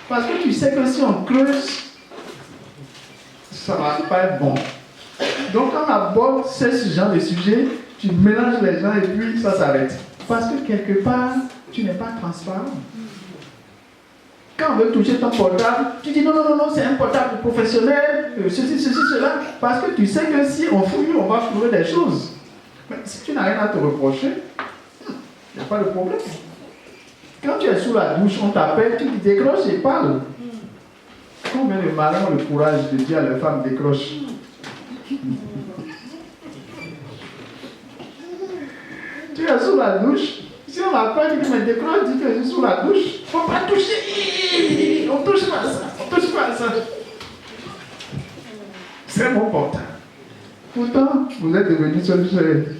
Parce que tu sais que si on creuse, ça ne va pas être bon. Donc quand on aborde ce genre de sujet, tu mélanges les gens et puis ça s'arrête. Parce que quelque part, tu n'es pas transparent. Quand on veut toucher ton portable, tu dis non, c'est un portable professionnel, ceci, cela. Parce que tu sais que si on fouille, on va trouver des choses. Mais si tu n'as rien à te reprocher, il n'y a pas de problème. Quand tu es sous la douche, on t'appelle, tu décroches et parles. Combien de maris ont le courage de dire à leur femme décroche? Tu es sous la douche, si on m'appelle, tu me décroche, dis que je suis sous la douche, il ne faut pas toucher, on ne touche pas ça, C'est mon portable. Pourtant, vous êtes devenus seuls.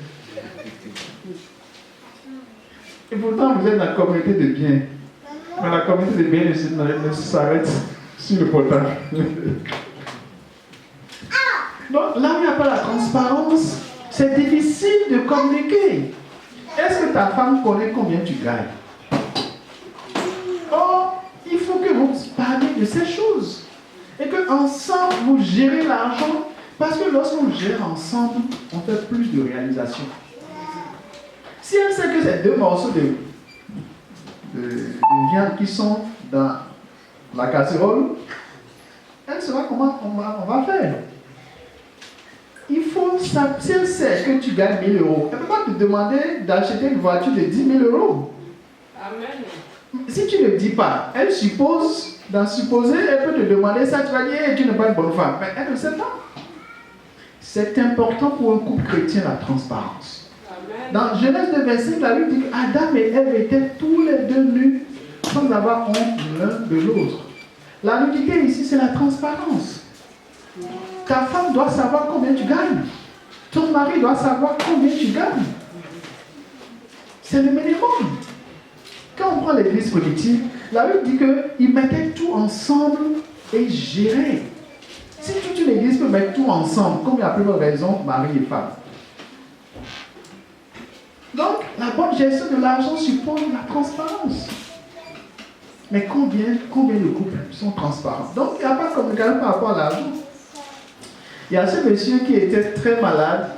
Et pourtant, vous êtes dans la communauté de biens. Mais la communauté de biens ne s'arrête sur le portable. Donc, là où il n'y a pas la transparence, c'est difficile de communiquer. Est-ce que ta femme connaît combien tu gagnes? Or, il faut que vous parliez de ces choses. Et que ensemble, vous gérez l'argent. Parce que lorsqu'on gère ensemble, on fait plus de réalisation. Si elle sait que c'est 2 morceaux de viande qui sont dans la casserole, elle saura comment on va faire. Il faut, si elle sait que tu gagnes 1000 euros, elle ne peut pas te demander d'acheter une voiture de 10 000 euros. Amen. Si tu ne dis pas, elle suppose, dans supposer, elle peut te demander ça, tu vas dire, hey, tu n'es pas une bonne femme. Mais elle ne sait pas. C'est important pour un couple chrétien, la transparence. Amen. Dans Genèse 2:25, la Bible dit qu'Adam et Ève étaient tous les deux nus sans avoir honte l'un de l'autre. La nudité ici, c'est la transparence. Ta femme doit savoir combien tu gagnes. Ton mari doit savoir combien tu gagnes. C'est le minimum. Quand on prend l'église politique, la Bible dit qu'ils mettaient tout ensemble et géraient. Si toute une église peut mettre tout ensemble, comme il y a plusieurs raisons, mari et femme. Donc, la bonne gestion de l'argent suppose la transparence. Mais combien de couples sont transparents? Donc, il n'y a pas de communication par rapport à l'argent. Il y a ce monsieur qui était très malade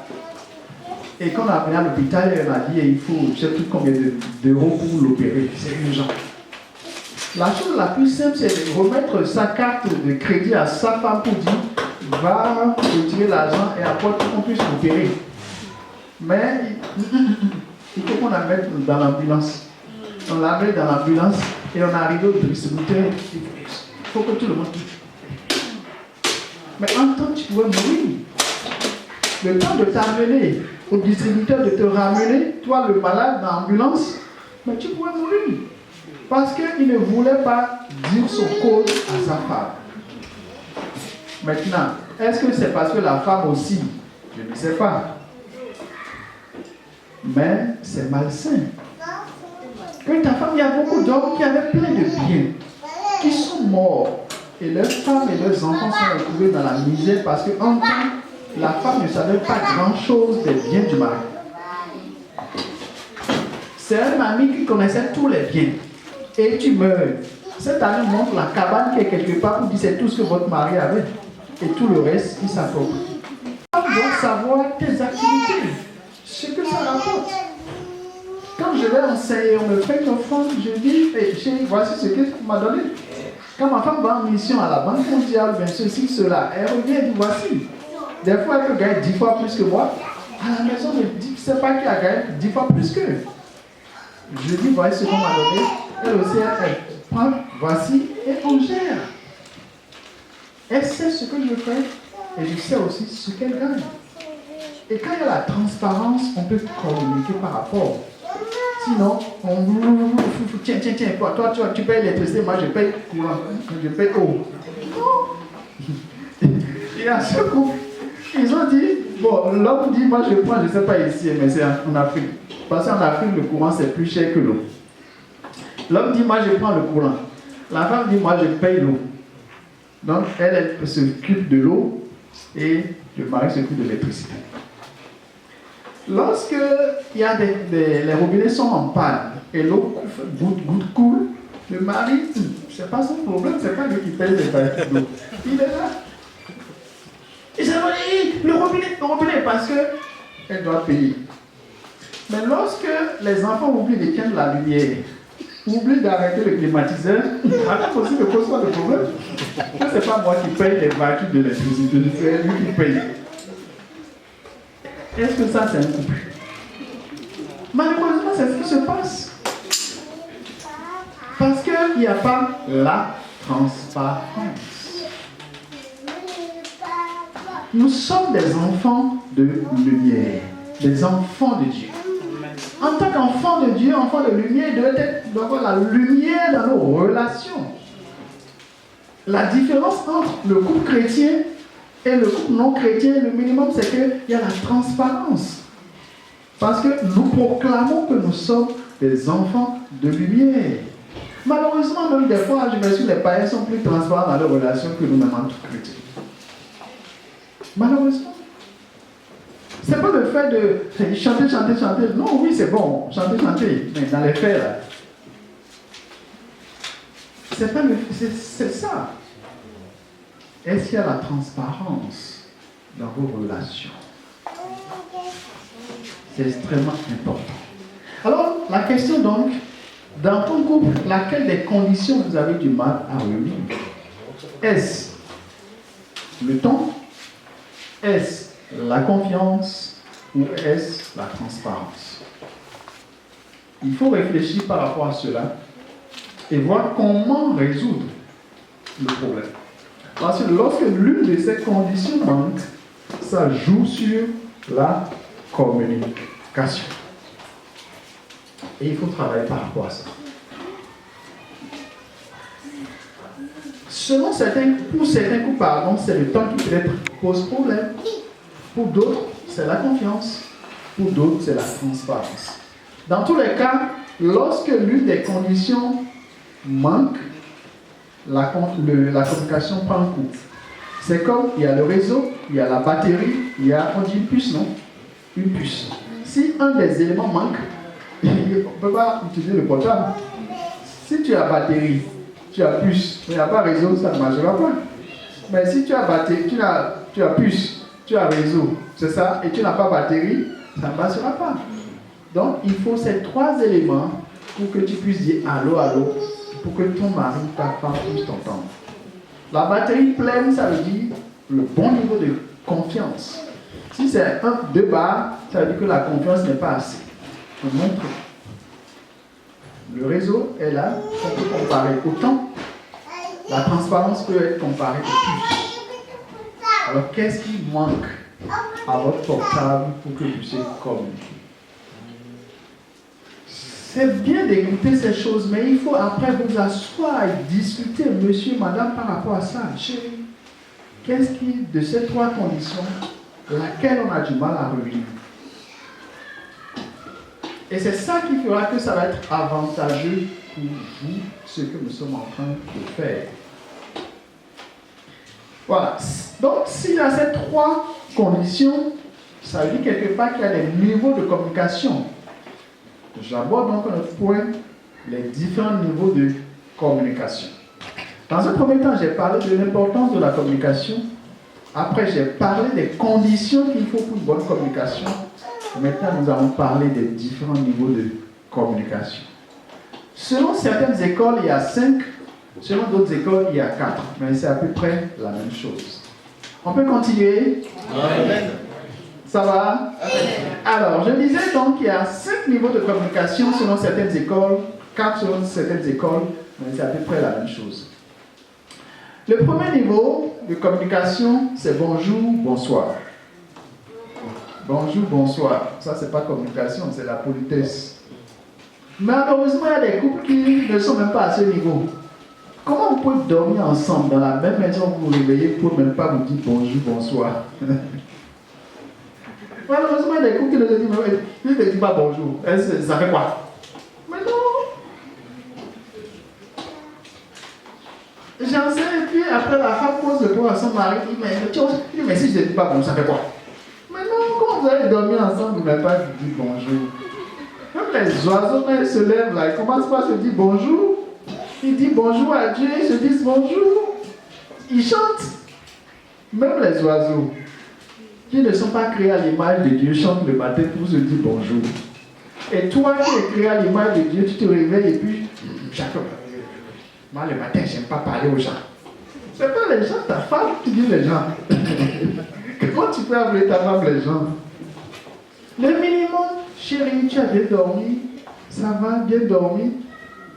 et qu'on a appelé à l'hôpital et on a dit il faut, je ne sais plus combien d'euros pour l'opérer. C'est urgent. La chose la plus simple, c'est de remettre sa carte de crédit à sa femme pour dire va retirer l'argent et apporte qu'on puisse l'opérer. Mais il faut qu'on la mette dans l'ambulance. On l'a mis dans l'ambulance et on est arrivé au distributeur. Il faut que tout le monde touche. Mais en temps, tu pouvais mourir. Le temps de t'amener au distributeur, de te ramener, toi le malade dans l'ambulance, mais tu pouvais mourir. Parce qu'il ne voulait pas dire son cause à sa femme. Maintenant, est-ce que c'est parce que la femme aussi? Je ne sais pas. Mais c'est malsain. Que ta femme, il y a beaucoup d'hommes qui avaient plein de biens, qui sont morts. Et leurs femmes et leurs enfants sont retrouvés dans la misère parce qu'en temps, la femme ne savait pas grand-chose des biens du mari. C'est un ami qui connaissait tous les biens. Et tu meurs. Cet ami montre la cabane qui est quelque part pour dire c'est tout ce que votre mari avait. Et tout le reste, il s'approprie. Tu dois savoir tes activités, ce que ça rapporte. Quand je vais enseigner, on me fait une offrande, je dis, hey, chérie, voici ce que tu m'as donné. Quand ma femme va en mission à la Banque mondiale, bien ceci, cela, elle revient et dit, voici. Des fois, elle peut gagner 10 fois plus que moi. À la maison, je dis, c'est pas qui a gagné 10 fois plus que. Je dis, voici ce qu'on m'a donné. Elle aussi, elle prend, voici, et on gère. Elle sait ce que je fais et je sais aussi ce qu'elle gagne. Et quand il y a la transparence, on peut communiquer par rapport. Sinon, on tiens, toi tu payes l'électricité, moi je paye courant, je paye eau. Et à ce coup, ils ont dit, bon, l'homme dit, moi je prends, je ne sais pas ici, mais c'est en Afrique. Parce qu'en Afrique, le courant c'est plus cher que l'eau. L'homme dit, moi je prends le courant. La femme dit, moi je paye l'eau. Donc elle s'occupe de l'eau et le mari s'occupe de l'électricité. Lorsque les robinets sont en panne et l'eau goutte coule, le mari, c'est pas son problème, c'est pas lui qui paye les factures d'eau. Il est là. Et ça va dire, le robinet, parce qu'elle doit payer. Mais lorsque les enfants oublient d'éteindre la lumière, oublient d'arrêter le climatiseur, alors aussi ne pose pas de problème. Ce n'est pas moi qui paye les factures de l'électricité, c'est lui qui paye. Est-ce que ça c'est un couple? Malheureusement, c'est ce qui se passe. Parce qu'il n'y a pas la transparence. Nous sommes des enfants de lumière, des enfants de Dieu. En tant qu'enfant de Dieu, enfant de lumière, il doit avoir la lumière dans nos relations. La différence entre le couple chrétien et le couple non chrétien, le minimum, c'est qu'il y a la transparence. Parce que nous proclamons que nous sommes des enfants de lumière. Malheureusement, même des fois, je me suis dit, les païens sont plus transparents dans leurs relations que nous-mêmes en tant que chrétiens. Malheureusement. C'est pas le fait de chanter. Non, oui, c'est bon, chanter. Mais dans les faits, là, c'est ça. Est-ce qu'il y a la transparence dans vos relations? C'est extrêmement important. Alors, la question donc, dans ton couple, laquelle des conditions vous avez du mal à réunir? Est-ce le temps? Est-ce la confiance? Ou est-ce la transparence? Il faut réfléchir par rapport à cela et voir comment résoudre le problème. Parce que lorsque l'une de ces conditions manque, ça joue sur la communication. Et il faut travailler par rapport à ça. Pour certains coups, pardon, c'est le temps qui peut-être pose problème. Pour d'autres, c'est la confiance. Pour d'autres, c'est la transparence. Dans tous les cas, lorsque l'une des conditions manque, la communication prend un coup. C'est comme, il y a le réseau, il y a la batterie, il y a, on dit une puce, non? Une puce. Si un des éléments manque, on ne peut pas utiliser le portable. Si tu as batterie, tu as puce, mais il n'y a pas réseau, ça ne marchera pas. Mais si tu as batterie, tu as puce, tu as réseau, c'est ça, et tu n'as pas batterie, ça ne marchera pas. Donc, il faut ces trois éléments pour que tu puisses dire allô, allô, pour que ton mari, ta femme puisse t'entendre. La batterie pleine, ça veut dire le bon niveau de confiance. Si c'est 2 bars, ça veut dire que la confiance n'est pas assez. On montre. Le réseau est là, on peut comparer au temps. La transparence peut être comparée au plus. Alors, qu'est-ce qui manque à votre portable pour que vous puissiez communiquer? c'est bien d'écouter ces choses, mais il faut après vous asseoir et discuter, monsieur, madame, par rapport à ça. Chérie, qu'est-ce qui, de ces 3 conditions, laquelle on a du mal à réunir? Et c'est ça qui fera que ça va être avantageux pour vous, ce que nous sommes en train de faire. Voilà. Donc, s'il y a ces 3 conditions, ça veut dire quelque part qu'il y a des niveaux de communication. J'aborde donc un autre point, les différents niveaux de communication. Dans un premier temps, j'ai parlé de l'importance de la communication. Après, j'ai parlé des conditions qu'il faut pour une bonne communication. Maintenant, nous allons parler des différents niveaux de communication. Selon certaines écoles, il y a 5. Selon d'autres écoles, il y a 4. Mais c'est à peu près la même chose. On peut continuer? Amen. Ça va? Alors, je disais donc qu'il y a 5 niveaux de communication selon certaines écoles, 4 selon certaines écoles, mais c'est à peu près la même chose. Le premier niveau de communication, c'est bonjour, bonsoir. Bonjour, bonsoir. Ça, c'est pas communication, c'est la politesse. Malheureusement, il y a des couples qui ne sont même pas à ce niveau. Comment vous pouvez dormir ensemble dans la même maison, vous vous réveillez pour même pas vous dire bonjour, bonsoir? Malheureusement, il y a des couples qui ne te disent pas bonjour. Ça fait quoi? Mais non. J'en sais, et puis après la femme pose le point à son mari, il dit, mais si je ne dis pas bonjour, ça fait quoi? Mais non, comment vous allez dormir ensemble, vous n'avez pas dit bonjour? Même les oiseaux, quand ils se lèvent, là, ils commencent pas à se dire bonjour. Ils disent bonjour à Dieu, ils se disent bonjour. Ils chantent. Même les oiseaux, qui ne sont pas créés à l'image de Dieu, chantent le matin pour se dire bonjour. Et toi qui es créé à l'image de Dieu, tu te réveilles et puis, moi le matin, je n'aime pas parler aux gens. C'est pas les gens, ta femme qui dit les gens. Comment tu peux appeler ta femme les gens? Le minimum, chérie, tu as bien dormi, ça va, bien dormi.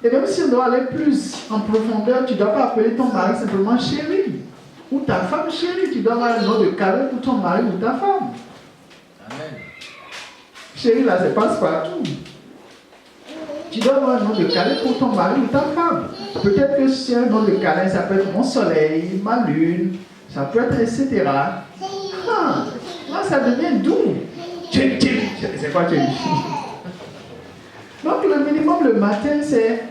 Et même si on doit aller plus en profondeur, tu ne dois pas appeler ton mari simplement chérie. Ou ta femme chérie, tu dois avoir un nom de câlin pour ton mari ou ta femme. Amen. Chérie, là, c'est passe-partout. Tu dois avoir un nom de câlin pour ton mari ou ta femme. Peut-être que si un nom de câlin, ça peut être mon soleil, ma lune, ça peut être etc. Ah, là, ça devient doux. C'est quoi tu Donc, le minimum le matin, c'est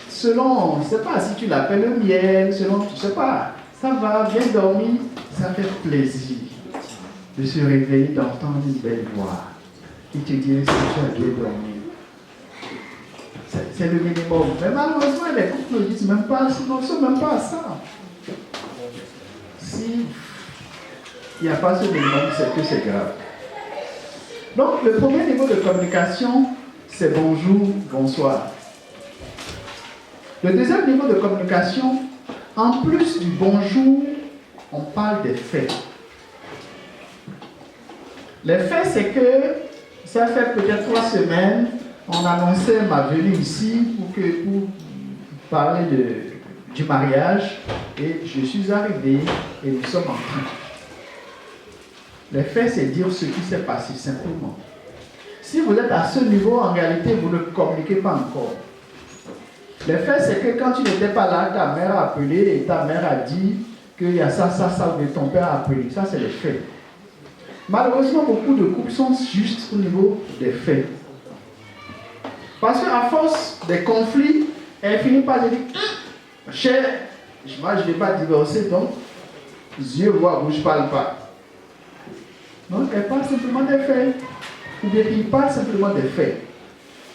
selon, je ne sais pas si tu l'appelles le miel, selon, je ne sais pas. Ça va, bien dormir, ça fait plaisir de se réveiller, d'entendre une belle voix. Il te dit que tu as bien dormi. C'est le minimum. Mais malheureusement, les couples ne disent même pas, sinon, ne sont même pas à ça. Si il n'y a pas ce minimum, c'est que c'est grave. Donc, le premier niveau de communication, c'est bonjour, bonsoir. Le deuxième niveau de communication, en plus du bonjour, on parle des faits. Les faits, c'est que ça fait peut-être 3 semaines, on annonçait ma venue ici pour parler du mariage et je suis arrivé et nous sommes en train. Les faits, c'est dire ce qui s'est passé simplement. Si vous êtes à ce niveau, en réalité, vous ne communiquez pas encore. Le fait, c'est que quand tu n'étais pas là, ta mère a appelé et ta mère a dit qu'il y a ça, mais ton père a appelé. Ça, c'est les faits. Malheureusement, beaucoup de couples sont juste au niveau des faits. Parce qu'à force des conflits, elle finit par dire, cher, moi je ne vais pas divorcer, donc, yeux voient, bouche parle pas. Donc, elle parle simplement des faits. Ou bien il parle simplement des faits.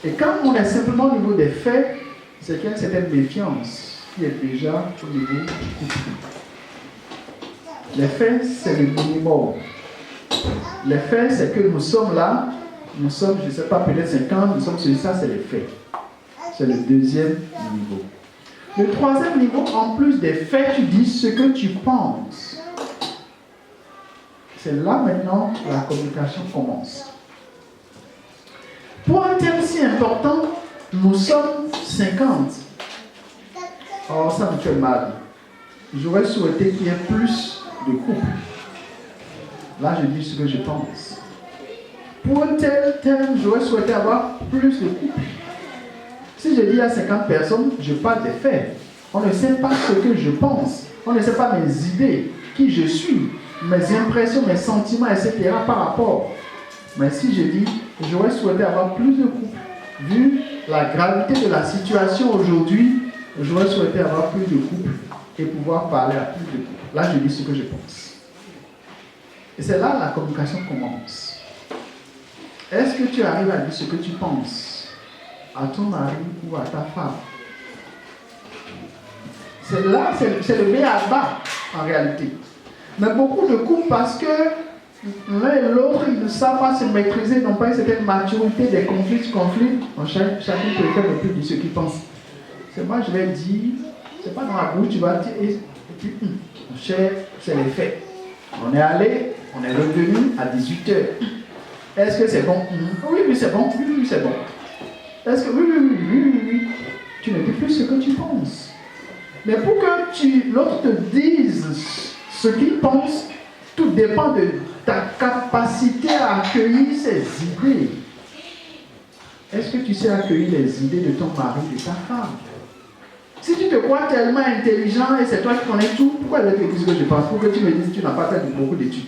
Et quand on est simplement au niveau des faits, c'est qu'il y a une certaine méfiance qui est déjà au niveau du couple. Les faits, c'est le minimum. Les faits, c'est que nous sommes là, nous sommes, je ne sais pas, peut-être 50, nous sommes sur ça, c'est les faits. C'est le deuxième niveau. Le troisième niveau, en plus des faits, tu dis ce que tu penses. C'est là maintenant que la communication commence. Pour un thème si important, nous sommes 50. Alors ça me fait mal. J'aurais souhaité qu'il y ait plus de couples. Là, je dis ce que je pense. Pour un tel thème, j'aurais souhaité avoir plus de couples. Si je dis à 50 personnes, je parle des faits. On ne sait pas ce que je pense. On ne sait pas mes idées, qui je suis, mes impressions, mes sentiments, etc. par rapport. Mais si je dis, j'aurais souhaité avoir plus de couples. Vu la gravité de la situation aujourd'hui, j'aurais souhaité avoir plus de couples et pouvoir parler à plus de couples. Là, je dis ce que je pense. Et c'est là que la communication commence. Est-ce que tu arrives à dire ce que tu penses à ton mari ou à ta femme? C'est là, c'est le b.a.-ba en réalité. Mais beaucoup de couples, parce que l'un et l'autre, ils ne savent pas se maîtriser, n'ont pas une certaine maturité des conflits. Chacun préfère ne plus dire ce qu'il pense. C'est moi, je vais dire, c'est pas dans la bouche, tu vas dire, et puis, mon cher, c'est les faits. On est allé, on est revenu à 18h. Est-ce que c'est bon? Oui, oui, c'est bon. Oui, oui, c'est bon. Est-ce que oui. Tu ne dis plus ce que tu penses. Mais pour que l'autre te dise ce qu'il pense, tout dépend de ta capacité à accueillir ses idées. Est-ce que tu sais accueillir les idées de ton mari, de ta femme? Si tu te crois tellement intelligent et c'est toi qui connais tout, pourquoi elle te dit ce que je pense? Pour que tu me dises que tu n'as pas fait beaucoup d'études.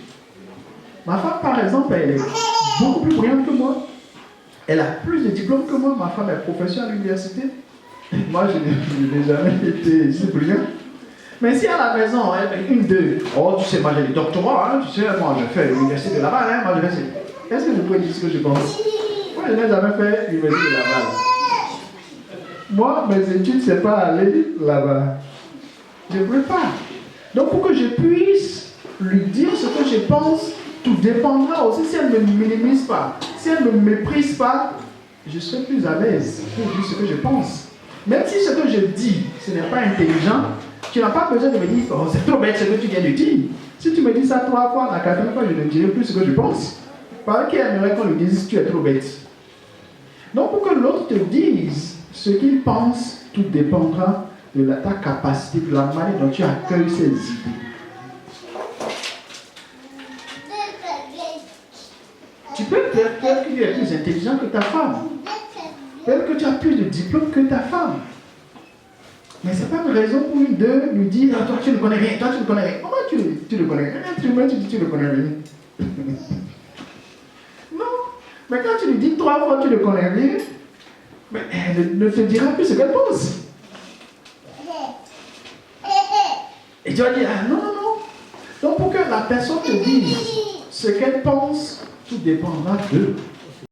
Ma femme, par exemple, elle est beaucoup plus brillante que moi. Elle a plus de diplômes que moi. Ma femme est professeure à l'université. Moi, je n'ai jamais été si brillant. Mais si à la maison, elle fait une, deux, oh, tu sais, moi j'ai des doctorats, hein, tu sais, moi je fais l'université de Laval, hein, moi je fais. Est-ce que je peux dire ce que je pense? Moi, je n'ai jamais fait l'université de Laval. Moi, mes études, c'est pas aller là-bas. Je ne veux pas. Donc, pour que je puisse lui dire ce que je pense, tout dépendra aussi. Si elle ne me minimise pas, si elle ne me méprise pas, je serai plus à l'aise pour dire ce que je pense. Même si ce que je dis, ce n'est pas intelligent, tu n'as pas besoin de me dire, oh, c'est trop bête ce que tu viens de dire. Si tu me dis ça 3 fois, la 4e fois, je ne dirai plus ce que je pense. Parce qu'il aimerait qu'on lui dise, tu es trop bête. Donc, pour que l'autre te dise ce qu'il pense, tout dépendra de ta capacité, de la manière dont tu accueilles ses idées. Tu peux peut-être que tu es plus intelligent que ta femme. Peut-être que tu as plus de diplômes que ta femme. Mais ce n'est pas une raison pour une de lui dire, ah, toi tu ne connais rien, toi tu ne connais rien. Comment tu ne connais rien? Tu dis tu ne connais rien. Non. Mais quand tu lui dis 3 fois tu ne connais rien, mais elle ne te dira plus ce qu'elle pense. Et tu vas dire, ah non. Donc pour que la personne te dise ce qu'elle pense, tout dépendra d'eux.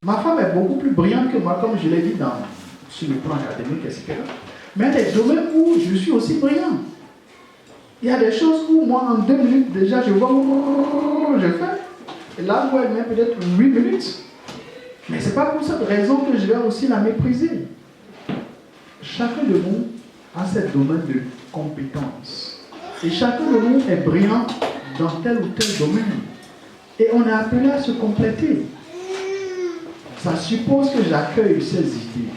Ma femme est beaucoup plus brillante que moi, comme je l'ai dit sur le plan académique, etc. Mais il y a des domaines où je suis aussi brillant. Il y a des choses où moi, en 2 minutes, déjà, je vois, je fais. Et là où elle met peut-être 8 minutes. Mais ce n'est pas pour cette raison que je vais aussi la mépriser. Chacun de nous a ses domaines de compétences. Et chacun de nous est brillant dans tel ou tel domaine. Et on est appelé à se compléter. Ça suppose que j'accueille ces idées.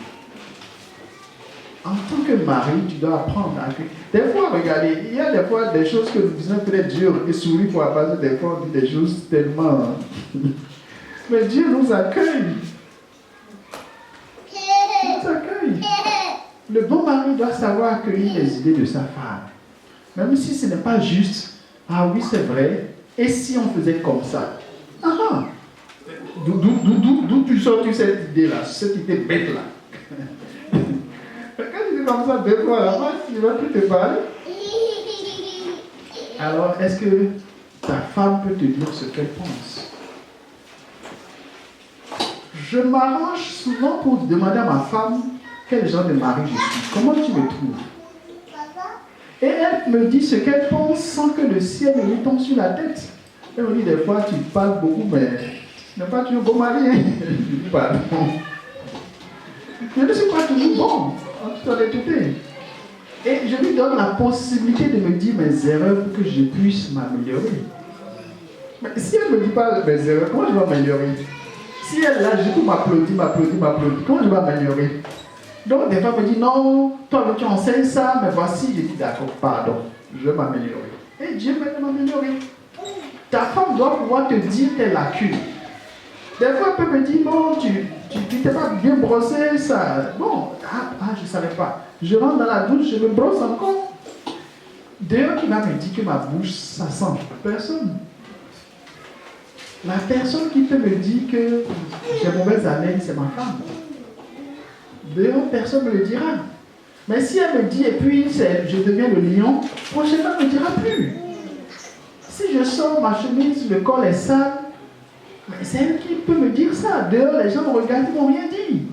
En tant que mari, tu dois apprendre à accueillir. Des fois, regardez, il y a des fois des choses que nous disons peut-être dures et souris pour passer. Des fois, on dit des choses tellement. Mais Dieu nous accueille. Il nous accueille. Le bon mari doit savoir accueillir les idées de sa femme. Même si ce n'est pas juste. Ah oui, c'est vrai. Et si on faisait comme ça? Ah, d'où tu sors cette idée-là, cette idée bête-là? Quand tu dis comme ça, des fois, là-bas, tu ne vas plus te parler. Alors, est-ce que ta femme peut te dire ce qu'elle pense? Je m'arrange souvent pour demander à ma femme quel genre de mari je suis. Comment tu me trouves? Et elle me dit ce qu'elle pense sans que le ciel ne lui tombe sur la tête. Elle me dit des fois, tu parles beaucoup, mais tu n'es pas toujours bon mari. Hein? Je dis pardon. Je ne suis pas toujours bon, en toute honnêteté. Et je lui donne la possibilité de me dire mes erreurs pour que je puisse m'améliorer. Mais si elle ne me dit pas mes erreurs, comment je vais m'améliorer? Si elle là, je peux m'applaudir, comment je vais m'améliorer? Donc des fois, elle me dit non, toi tu enseignes ça, mais voici, je dis d'accord, pardon, je vais m'améliorer. Et Dieu va m'améliorer. Ta femme doit pouvoir te dire tes lacunes. Des fois, elle peut me dire, bon, tu t'es pas bien brossé, ça. Bon, je ne savais pas. Je rentre dans la douche, je me brosse encore. D'ailleurs, qui va me dire que ma bouche, ça sent? Personne. La personne qui peut me dire que j'ai mauvaise haleine, c'est ma femme. D'ailleurs, personne ne me le dira. Mais si elle me dit, et puis je deviens le lion, prochainement, elle ne me dira plus. Si je sors ma chemise, le col est sale, c'est elle qui peut me dire ça. Dehors, les gens me regardent, ils ne m'ont rien dit.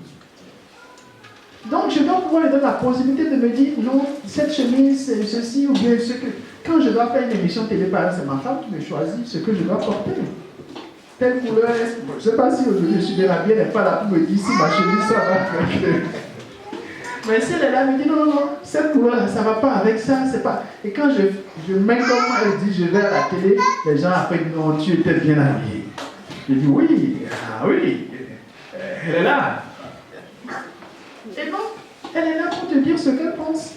Donc, je dois pouvoir lui donner la possibilité de me dire, non, cette chemise, c'est ceci ou bien ce que... Quand je dois faire une émission télé, par exemple, c'est ma femme qui me choisit ce que je dois porter. Telle couleur, je ne sais pas si aujourd'hui je suis bien habillée, elle n'est pas là pour me dire si ma chemise, ça va. Mais si elle est là, elle me dit, non, cette couleur-là, ça ne va pas avec ça, c'est pas... Et quand je mets comme elle dit, je vais à la télé, les gens après disent, non, tu étais bien habillée. Je dis, oui, elle est là. Et non, elle est là pour te dire ce qu'elle pense.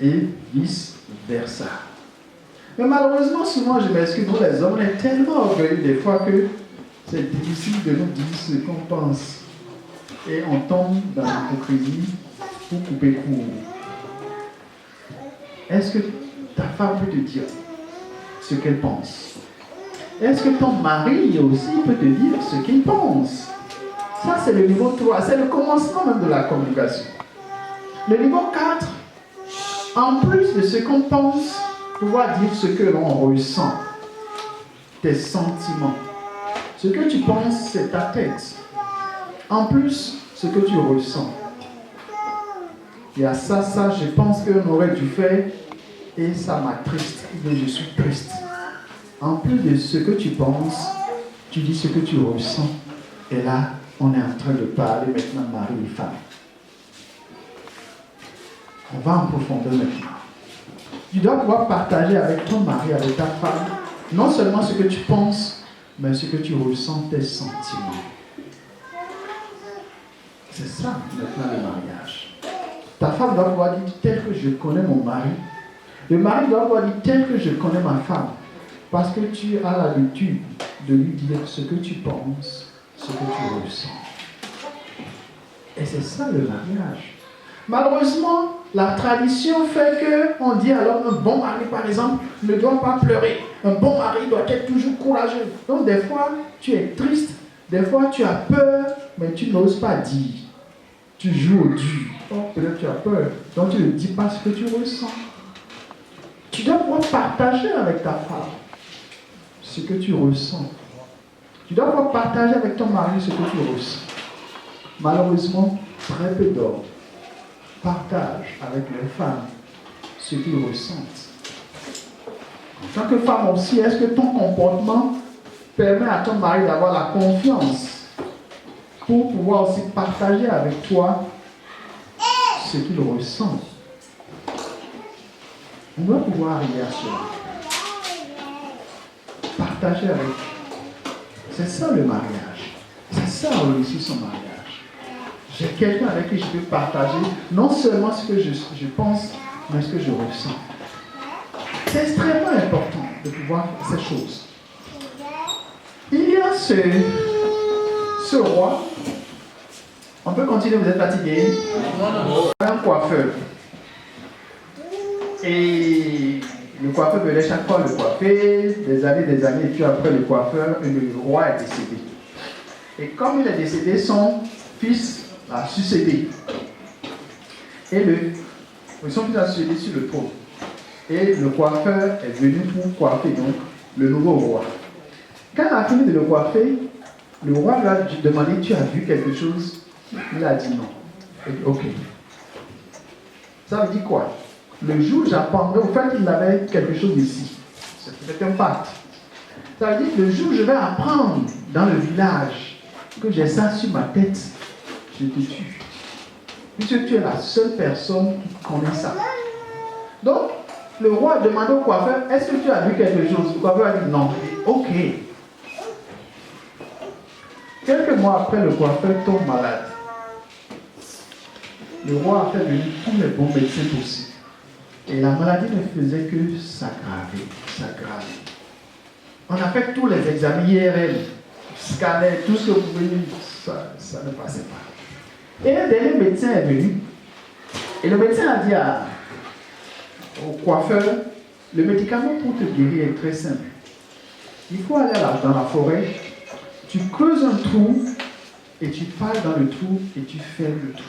Et vice-versa. Mais malheureusement, souvent, je m'excuse pour les hommes, on est tellement orgueilleux des fois que c'est difficile de nous dire ce qu'on pense. Et on tombe dans l'hypocrisie pour couper court. Est-ce que ta femme peut te dire ce qu'elle pense? Est-ce que ton mari aussi peut te dire ce qu'il pense? Ça, c'est le niveau 3. C'est le commencement même de la communication. Le niveau 4, en plus de ce qu'on pense, pouvoir dire ce que l'on ressent, tes sentiments. Ce que tu penses, c'est ta tête. En plus, ce que tu ressens. Il y a ça, je pense qu'on aurait dû faire et ça m'attriste. Je suis triste. En plus de ce que tu penses, tu dis ce que tu ressens. Et là, on est en train de parler maintenant mari et femme. On va en profondeur maintenant. Tu dois pouvoir partager avec ton mari, avec ta femme, non seulement ce que tu penses, mais ce que tu ressens, tes sentiments. C'est ça maintenant le mariage. Ta femme doit pouvoir dire tel que je connais mon mari. Le mari doit pouvoir dire tel que je connais ma femme. Parce que tu as l'habitude de lui dire ce que tu penses, ce que tu ressens. Et c'est ça le mariage. Malheureusement, la tradition fait qu'on dit alors un bon mari, par exemple, ne doit pas pleurer. Un bon mari doit être toujours courageux. Donc des fois, tu es triste, des fois tu as peur, mais tu n'oses pas dire. Tu joues au dur. Oh, peut-être tu as peur. Donc tu ne dis pas ce que tu ressens. Tu dois pouvoir partager avec ta femme ce que tu ressens. Tu dois pouvoir partager avec ton mari ce que tu ressens. Malheureusement, très peu d'hommes partagent avec les femmes ce qu'ils ressentent. En tant que femme aussi, est-ce que ton comportement permet à ton mari d'avoir la confiance pour pouvoir aussi partager avec toi ce qu'il ressent? On doit pouvoir arriver à cela. Partager avec. C'est ça le mariage. C'est ça réussir son mariage. J'ai quelqu'un avec qui je peux partager non seulement ce que je pense, mais ce que je ressens. C'est extrêmement important de pouvoir faire ces choses. Il y a ce roi. On peut continuer, vous êtes fatigué? Un coiffeur. Et le coiffeur venait chaque fois le coiffer, des années, et puis après le coiffeur, le roi est décédé. Et comme il est décédé, son fils a succédé. Et son fils a succédé sur le trône. Et le coiffeur est venu pour coiffer donc le nouveau roi. Quand il a fini de le coiffer, le roi lui a demandé, tu as vu quelque chose? Il a dit non. Il dit, ok. Ça veut dire quoi? Le jour où j'apprendrai, au fait, il avait quelque chose ici. C'était un pacte. Ça veut dire que le jour où je vais apprendre dans le village que j'ai ça sur ma tête, je te tue. Puisque tu es la seule personne qui connaît ça. Donc, le roi a demandé au coiffeur, est-ce que tu as vu quelque chose? Le coiffeur a dit non. Il dit, ok. Quelques mois après, le coiffeur tombe malade. Le roi a fait venir tous les bons médecins possibles. Et la maladie ne faisait que s'aggraver, s'aggraver. On a fait tous les examens IRL. scanner, tout ce que vous pouvez, ça ne passait pas. Et un dernier médecin est venu. Et le médecin a dit au coiffeur, le médicament pour te guérir est très simple. Il faut aller dans la forêt, tu creuses un trou, et tu parles dans le trou, et tu fermes le trou.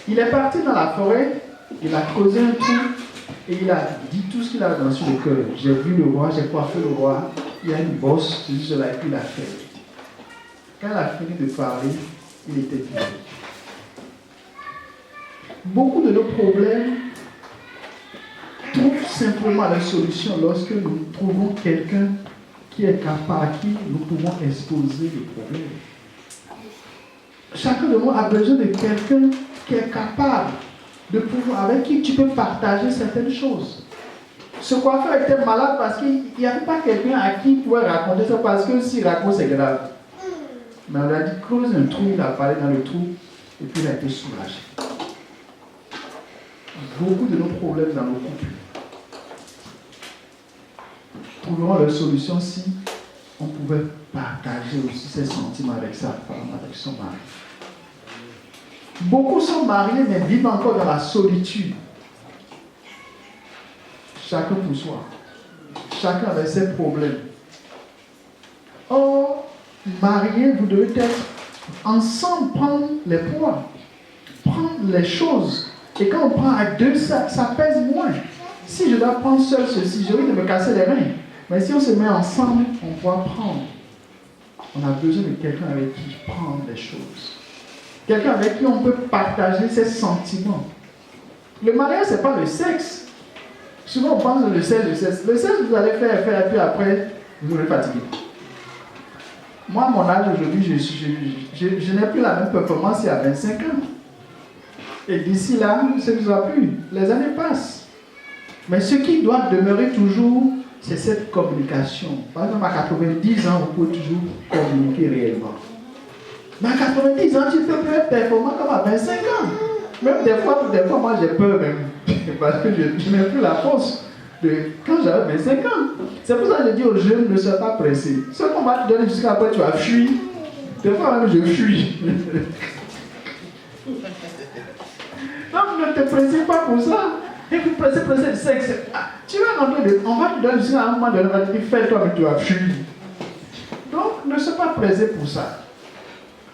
Il est parti dans la forêt, il a creusé un trou, et il a dit tout ce qu'il a dans sur le cœur. J'ai vu le roi, j'ai coiffé le roi, il y a une bosse, ceci, cela, et puis il a fait. Quand il a fini de parler, il était guéri. Beaucoup de nos problèmes trouvent simplement la solution lorsque nous trouvons quelqu'un qui est capable, à qui nous pouvons exposer le problème. Chacun de nous a besoin de quelqu'un qui est capable de pouvoir, avec qui tu peux partager certaines choses. Ce coiffeur était malade parce qu'il n'y avait pas quelqu'un à qui il pouvait raconter ça, parce que s'il raconte, c'est grave. Mais on lui a dit, creuse un trou, il a parlé dans le trou, et puis il a été soulagé. Beaucoup de nos problèmes dans nos couples trouveront leur solution si on pouvait partager aussi ses sentiments avec sa femme, avec son mari. Beaucoup sont mariés mais vivent encore dans la solitude. Chacun pour soi. Chacun avec ses problèmes. Or, mariés, vous devez être ensemble, prendre les poids, prendre les choses. Et quand on prend à deux, ça pèse moins. Si je dois prendre seul ceci, je risque de me casser les reins. Mais si on se met ensemble, on pourra prendre. On a besoin de quelqu'un avec qui prendre les choses. Quelqu'un avec qui on peut partager ses sentiments. Le mariage, ce n'est pas le sexe. Souvent, on pense que le sexe. Le sexe, vous allez faire, et puis après, vous allez fatiguer. Moi, à mon âge aujourd'hui, je n'ai plus la même performance il y a 25 ans. Et d'ici là, ça ne nous a plus. Les années passent. Mais ce qui doit demeurer toujours, c'est cette communication. Par exemple, à 90 ans, on peut toujours communiquer réellement. Mais à 90 ans, tu peux plus être performant comme à 25 ans. Même des fois, moi, j'ai peur même. Parce que je n'ai plus la force de quand j'avais 25 ans. C'est pour ça que je dis aux jeunes, ne sois pas pressés. Ce qu'on va te donner jusqu'à après, tu vas fuir. Des fois même, je fuis. Donc, ne te pressez pas pour ça. Et vous pressez du sexe. Tu vas on va te donner jusqu'à un moment donné, on va te dire, fais-toi, mais tu vas fuir. Donc, ne sois pas pressé pour ça.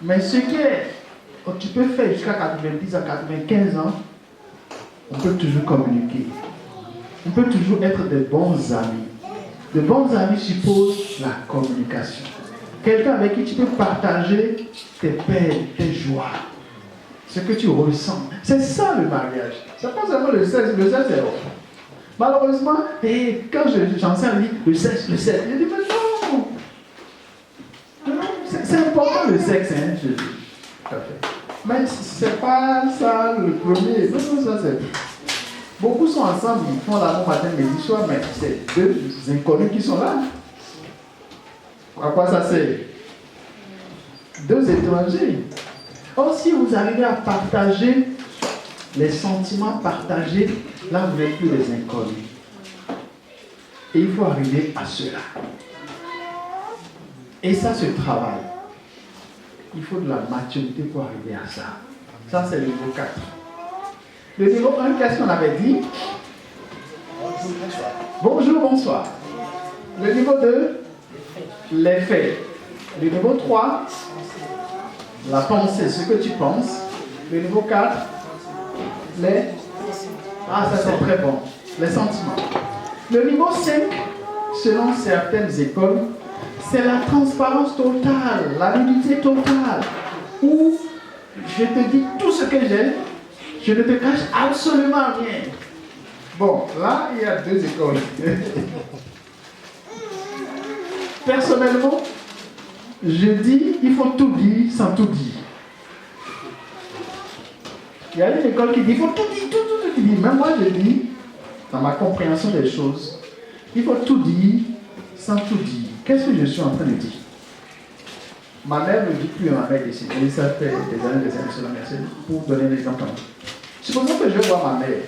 Mais ce que tu peux faire jusqu'à 90 ans, 95 ans, on peut toujours communiquer. On peut toujours être de bons amis. De bons amis supposent la communication. Quelqu'un avec qui tu peux partager tes peines, tes joies, ce que tu ressens. C'est ça le mariage. C'est pas seulement le sexe c'est autre. Malheureusement, et quand j'enseigne, le sexe, je dis, mais non. C'est important le sexe, hein, mais c'est pas ça le premier. Non, ça c'est. Beaucoup sont ensemble, ils font l'amour matin, midi, soir, mais c'est deux inconnus qui sont là. À quoi ça sert? Deux étrangers. Or, si vous arrivez à partager les sentiments partagés, là vous n'êtes plus des inconnus. Et il faut arriver à cela. Et ça se travaille. Il faut de la maturité pour arriver à ça. Ça, c'est le niveau 4. Le niveau 1, qu'est-ce qu'on avait dit? Bonjour, bonsoir. Le niveau 2, les faits. Le niveau 3, la pensée, ce que tu penses. Le niveau 4, les... Ah, ça c'est très bon. Les sentiments. Le niveau 5, selon certaines écoles, c'est la transparence totale, la nudité totale, où je te dis tout ce que j'ai, je ne te cache absolument rien. Bon, là, il y a deux écoles. Personnellement, je dis, il faut tout dire sans tout dire. Il y a une école qui dit, il faut tout dire, tout dire. Même moi, je dis, dans ma compréhension des choses, il faut tout dire sans tout dire. Qu'est-ce que je suis en train de dire? Ma mère ne dit plus, ma mère décide. Et ça fait des années, cela, merci pour donner un exemple. Supposons que je vois ma mère.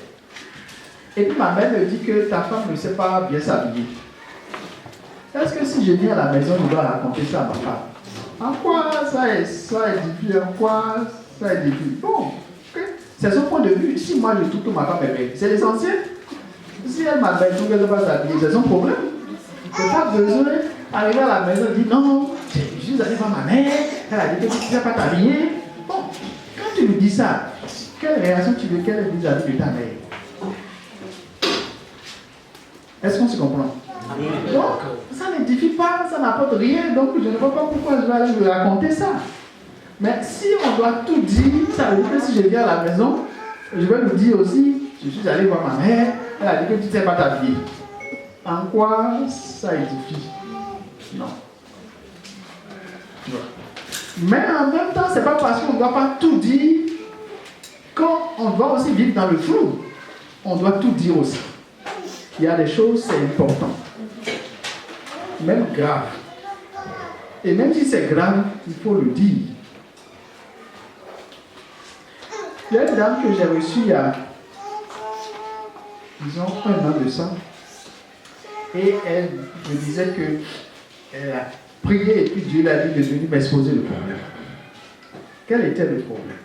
Et puis ma mère me dit que ta femme ne sait pas bien s'habiller. Est-ce que si je viens à la maison, je dois raconter ça à ma femme? En quoi ça édifie? En quoi ça édifie? Bon, okay. C'est son point de vue. Si moi je trouve que ma femme est belle, c'est l'essentiel. Si elle m'a belle, elle ne va pas s'habiller, c'est son problème. Je n'ai pas besoin d'arriver à la maison et dire non, j'ai juste allé voir ma mère, elle a dit que tu ne vas pas t'habiller. Bon, quand tu lui dis ça, quelle réaction tu veux qu'elle ait vis-à-vis de ta mère? Est-ce qu'on se comprend? Donc, ça n'édifie pas, ça n'apporte rien, donc je ne vois pas pourquoi je vais aller lui raconter ça. Mais si on doit tout dire, ça veut dire que si je viens à la maison, je vais lui dire aussi, je suis allé voir ma mère, elle a dit que tu ne sais pas t'habiller. En quoi ça édifie? Non. Mais en même temps, ce n'est pas parce qu'on ne doit pas tout dire qu'on doit aussi vivre dans le flou. On doit tout dire aussi. Il y a des choses, c'est important. Même grave. Et même si c'est grave, il faut le dire. Il y a une dame que j'ai reçue il y a, disons, 1 an de ça. Et elle me disait qu'elle a prié et puis Dieu l'a dit de venir m'exposer le problème. Quel était le problème?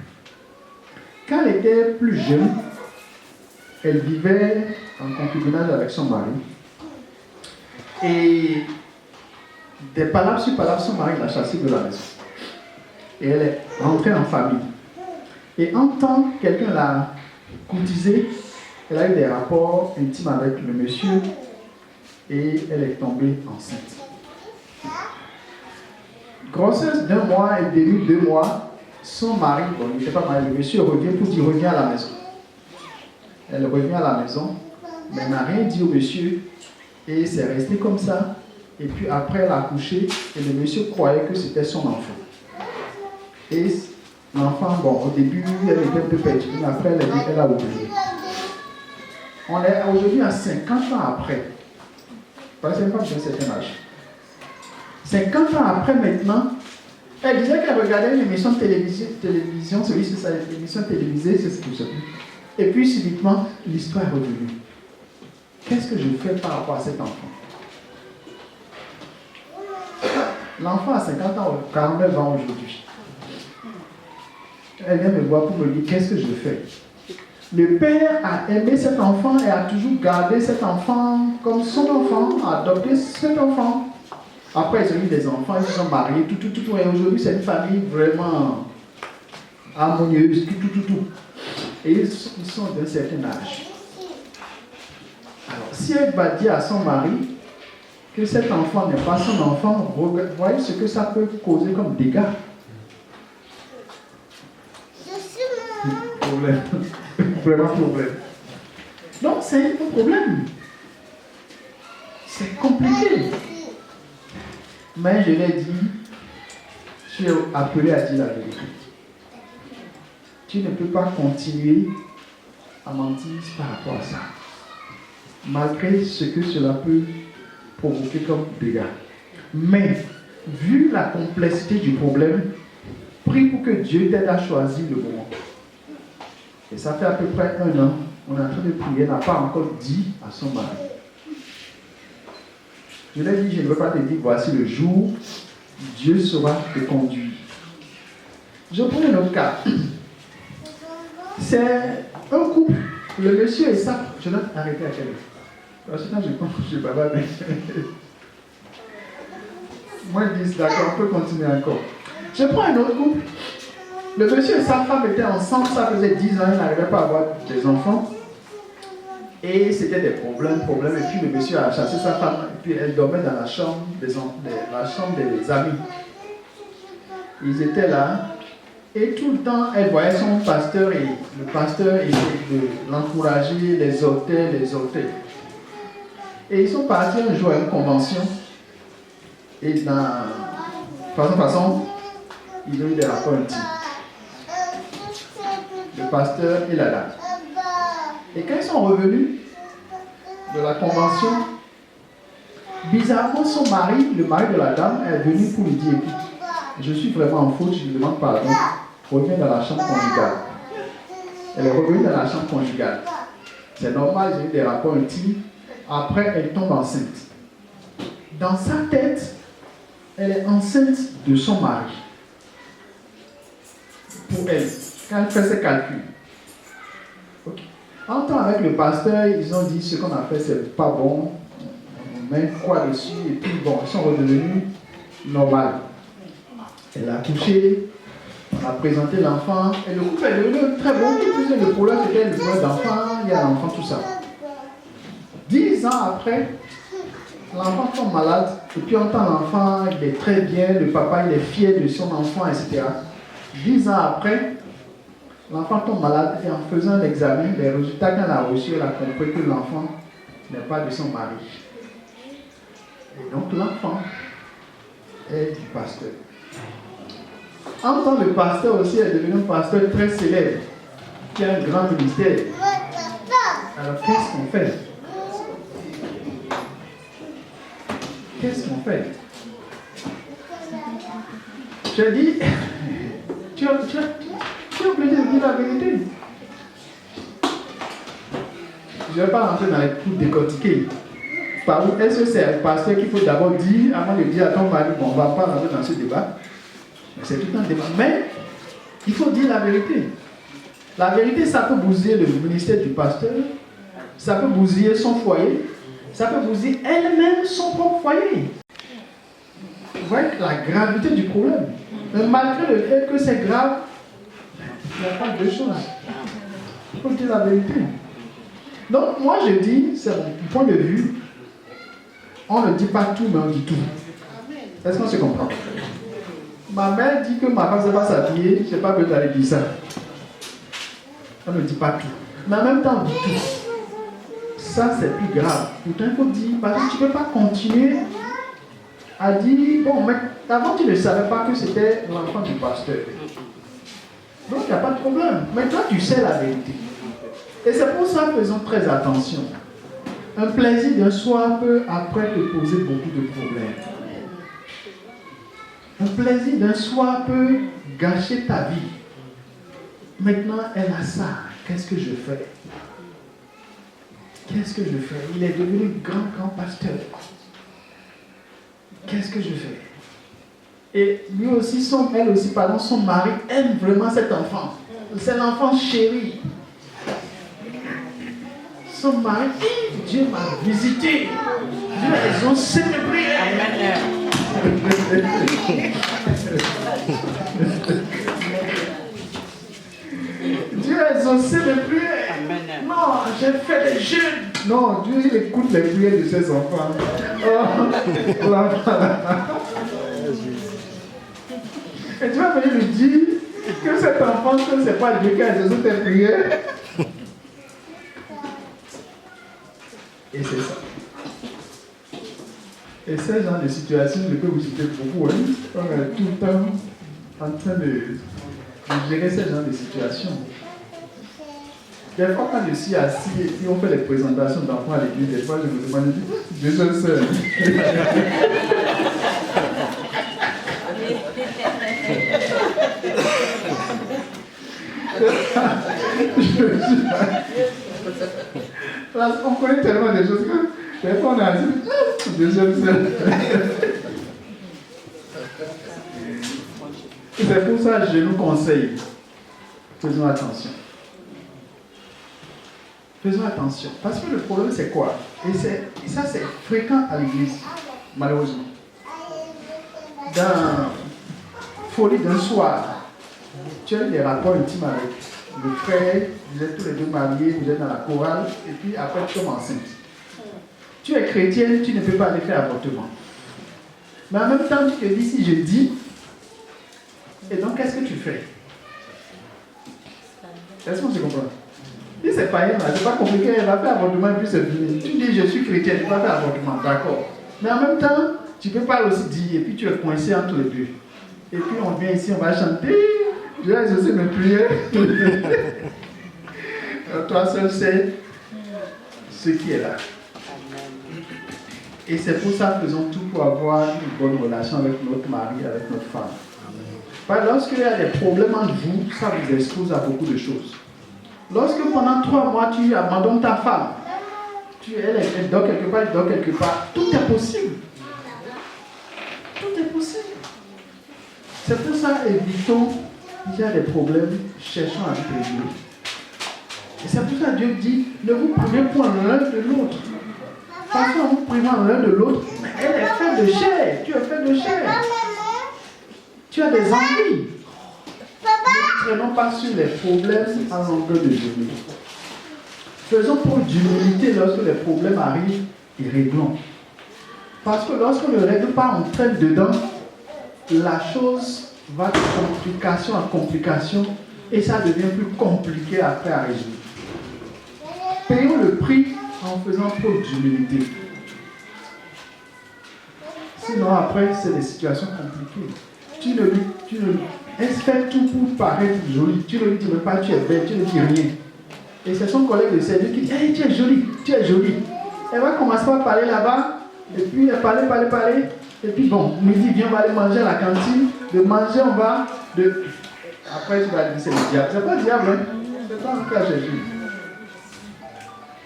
Quand elle était plus jeune, elle vivait en concubinage avec son mari. Et des palabres sur palabres, son mari l'a chassée de la maison. Et elle est rentrée en famille. Et en tant que quelqu'un l'a courtisée, elle a eu des rapports intimes avec le monsieur et elle est tombée enceinte. Grossesse d'1 mois et demi, 2 mois, son mari, bon, il n'était pas marié, le monsieur revient pour dire reviens à la maison. Elle revient à la maison, mais elle n'a rien dit au monsieur et c'est resté comme ça. Et puis après, elle a accouché et le monsieur croyait que c'était son enfant. Et l'enfant, bon, au début, elle était un peu perdue, mais après, elle a oublié. On est aujourd'hui à 50 ans après. Parce qu'elle n'est pas d'un certain âge. 50 ans après maintenant, elle disait qu'elle regardait une émission de télévision, celui-ci, c'est une émission télévisée, c'est ce que je sais. Et puis subitement, l'histoire est revenue. Qu'est-ce que je fais par rapport à cet enfant? L'enfant a 50 ans, 49 ans aujourd'hui. Elle vient me voir pour me dire qu'est-ce que je fais. Le père a aimé cet enfant et a toujours gardé cet enfant comme son enfant, a adopté cet enfant. Après, ils ont eu des enfants, ils se sont mariés, tout. Et aujourd'hui, c'est une famille vraiment harmonieuse, tout. Et ils sont d'un certain âge. Alors, si elle va dire à son mari que cet enfant n'est pas son enfant, voyez ce que ça peut causer comme dégâts. Problème. Vraiment problème. Donc, c'est un problème. C'est compliqué. Mais je l'ai dit, je suis appelé à dire la vérité. Tu ne peux pas continuer à mentir par rapport à ça, malgré ce que cela peut provoquer comme dégâts. Mais, vu la complexité du problème, prie pour que Dieu t'aide à choisir le moment. Et ça fait à peu près 1 an, on est en train de prier, elle n'a pas encore dit à son mari. Je l'ai dit, je ne veux pas te dire, voici le jour, Dieu saura te conduire. Je prends un autre cas. C'est un couple, le monsieur et ça, je dois arrêter à quelle heure? Parce que quand je pense que je ne vais pas Moi, je dis, d'accord, on peut continuer encore. Je prends un autre couple. Le monsieur et sa femme étaient ensemble, ça faisait 10 ans, ils n'arrivaient pas à avoir des enfants. Et c'était des problèmes. Et puis le monsieur a chassé sa femme, et puis elle dormait dans la chambre des amis. Ils étaient là, et tout le temps, elle voyait son pasteur, et le pasteur essayait de l'encourager, les exhorter. Et ils sont partis un jour à une convention, et de façon, ils ont eu des rapports intimes. Le pasteur et la dame. Et quand ils sont revenus de la convention, bizarrement, son mari, le mari de la dame, est venu pour lui dire, écoute, je suis vraiment en faute, je lui demande pardon, reviens dans la chambre conjugale. Elle est revenue dans la chambre conjugale. C'est normal, j'ai eu des rapports intimes. Après, elle tombe enceinte. dans sa tête, elle est enceinte de son mari. Pour elle, quand elle fait ses calculs. Okay. En temps avec le pasteur, ils ont dit ce qu'on a fait, c'est pas bon. On met quoi dessus et puis bon, ils sont redevenus normaux. Elle a accouché, on a présenté l'enfant et le couple est devenu très bon. Le problème c'était le problème d'enfant, il y a l'enfant, tout ça. 10 ans après, l'enfant tombe malade et puis on entend l'enfant, il est très bien, le papa il est fier de son enfant, etc. 10 ans après, l'enfant tombe malade et en faisant l'examen, les résultats qu'elle a reçus, elle a compris que l'enfant n'est pas de son mari. Et donc l'enfant est du pasteur. En tant que pasteur aussi, elle est devenu un pasteur très célèbre, qui a un grand ministère. Alors qu'est-ce qu'on fait? Qu'est-ce qu'on fait? Je dis, tu es obligé de dire la vérité. Je ne vais pas rentrer dans les coups décortiqués. Par où est-ce que c'est le pasteur qu'il faut d'abord dire, avant de dire à ton mari, bon, on ne va pas rentrer dans ce débat. C'est tout un débat. Mais il faut dire la vérité. La vérité, ça peut bousiller le ministère du pasteur, ça peut bousiller son foyer, ça peut bousiller elle-même son propre foyer. Vous voyez la gravité du problème. Mais malgré le fait que c'est grave, il n'y a pas de choses. Il faut dire la vérité. Donc, moi je dis, c'est mon point de vue, on ne dit pas tout, mais on dit tout. Est-ce qu'on se comprend? Ma mère dit que ma femme ne sait pas s'habiller, je n'ai pas besoin d'aller dire ça. On ne dit pas tout. Mais en même temps, on dit tout. Ça, c'est plus grave. Pourtant, il faut dire, parce que tu ne peux pas continuer à dire, bon, mais avant, tu ne savais pas que c'était l'enfant du pasteur. Donc, il n'y a pas de problème. Maintenant, tu sais la vérité. Et c'est pour ça que faisons très attention. Un plaisir d'un soir peut après te poser beaucoup de problèmes. Un plaisir d'un soir peut gâcher ta vie. Maintenant, elle a ça. Qu'est-ce que je fais? Qu'est-ce que je fais? Il est devenu grand pasteur. Qu'est-ce que je fais? Et lui aussi, elle aussi, pardon, son mari aime vraiment cet enfant. C'est l'enfant chéri. Son mari, Dieu m'a visité. Dieu a exaucé mes prières. Dieu a exaucé mes prières. Non, j'ai fait des jeûnes. Non, Dieu il écoute les prières de ses enfants. Oh, et tu vas venir lui dire que cet enfant, ce n'est pas Dieu qui a exaucé tes prières. Et c'est ça. Et ce genre de situation, je peux vous citer beaucoup. Hein? On est tout le temps en train de gérer ce genre de situation. Des fois, quand je suis assis et puis on fait les présentations d'enfants à l'église, des fois je me demande, je suis seul. Là, on connaît tellement de choses que des fois on est assis, je suis seul. C'est pour ça que je nous conseille, faisons attention. Faisons attention. Parce que le problème, c'est quoi? Et ça, c'est fréquent à l'église, malheureusement. Dans folie d'un soir, tu as des rapports intimes avec le frère, vous êtes tous les deux mariés, vous êtes dans la chorale, et puis après, tu tombes enceinte. Tu es chrétienne, tu ne peux pas aller faire avortement. Mais en même temps, tu te dis, si je dis, et donc, qu'est-ce que tu fais? Est-ce qu'on se comprend? Si c'est pas elle, c'est pas compliqué, elle va faire avortement et puis c'est fini. Tu dis je suis chrétien, tu vas faire avortement, d'accord. Mais en même temps, tu peux pas aussi dire, et puis tu es coincé entre les deux. Et puis on vient ici, on va chanter, je vais exaucer mes prières. Toi seul sais ce qui est là. Et c'est pour ça que faisons tout pour avoir une bonne relation avec notre mari, avec notre femme. Lorsqu'il y a des problèmes entre vous, ça vous expose à beaucoup de choses. Lorsque pendant 3 mois, tu abandonnes ta femme, elle dort quelque part, tout est possible. C'est pour ça, évitons, il y a des problèmes, cherchons à les régler. Et c'est pour ça que Dieu dit, ne vous privez point l'un de l'autre. Parce qu'en vous privant l'un de l'autre, elle est faite de chair, tu es fait de chair. Tu as des envies. Ne traînons pas sur les problèmes à longueur de journée. Faisons preuve d'humilité lorsque les problèmes arrivent et réglons. Parce que lorsqu'on ne règle pas, on traîne dedans, la chose va de complication en complication et ça devient plus compliqué après à résoudre. Payons le prix en faisant preuve d'humilité. Sinon après, c'est des situations compliquées. Elle fait tout pour paraître jolie. Tu ne lui dis même pas tu es belle, tu ne dis rien. Et c'est son collègue de service qui dit hey, tu es jolie, tu es jolie. Elle va commencer par parler là-bas, et puis elle parler. Et puis bon, midi, viens, on va aller manger à la cantine. De manger, on va. Après, tu vas dire c'est le diable. C'est pas le diable, hein. C'est pas un cas Jésus.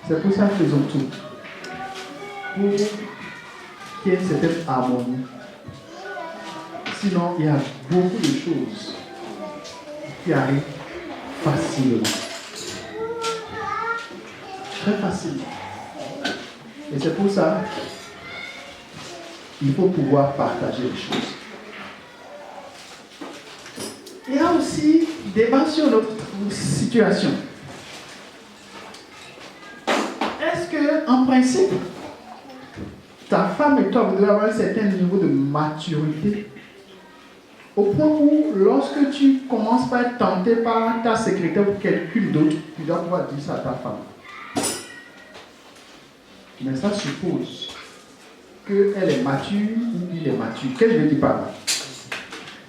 C'est pour ça que faisons tout. Pour qu'il y ait une certaine harmonie. Sinon, il y a beaucoup de choses qui arrivent facilement. Très facilement. Et c'est pour ça qu'il faut pouvoir partager les choses. Il y a aussi débat sur notre situation. Est-ce que, en principe, ta femme et toi, vous devez avoir un certain niveau de maturité au point où, lorsque tu commences par être tenté par ta secrétaire ou quelqu'un d'autre, tu dois pouvoir dire ça à ta femme. Mais ça suppose qu'elle est mature ou il est mature. Qu'est-ce que je veux dire par là?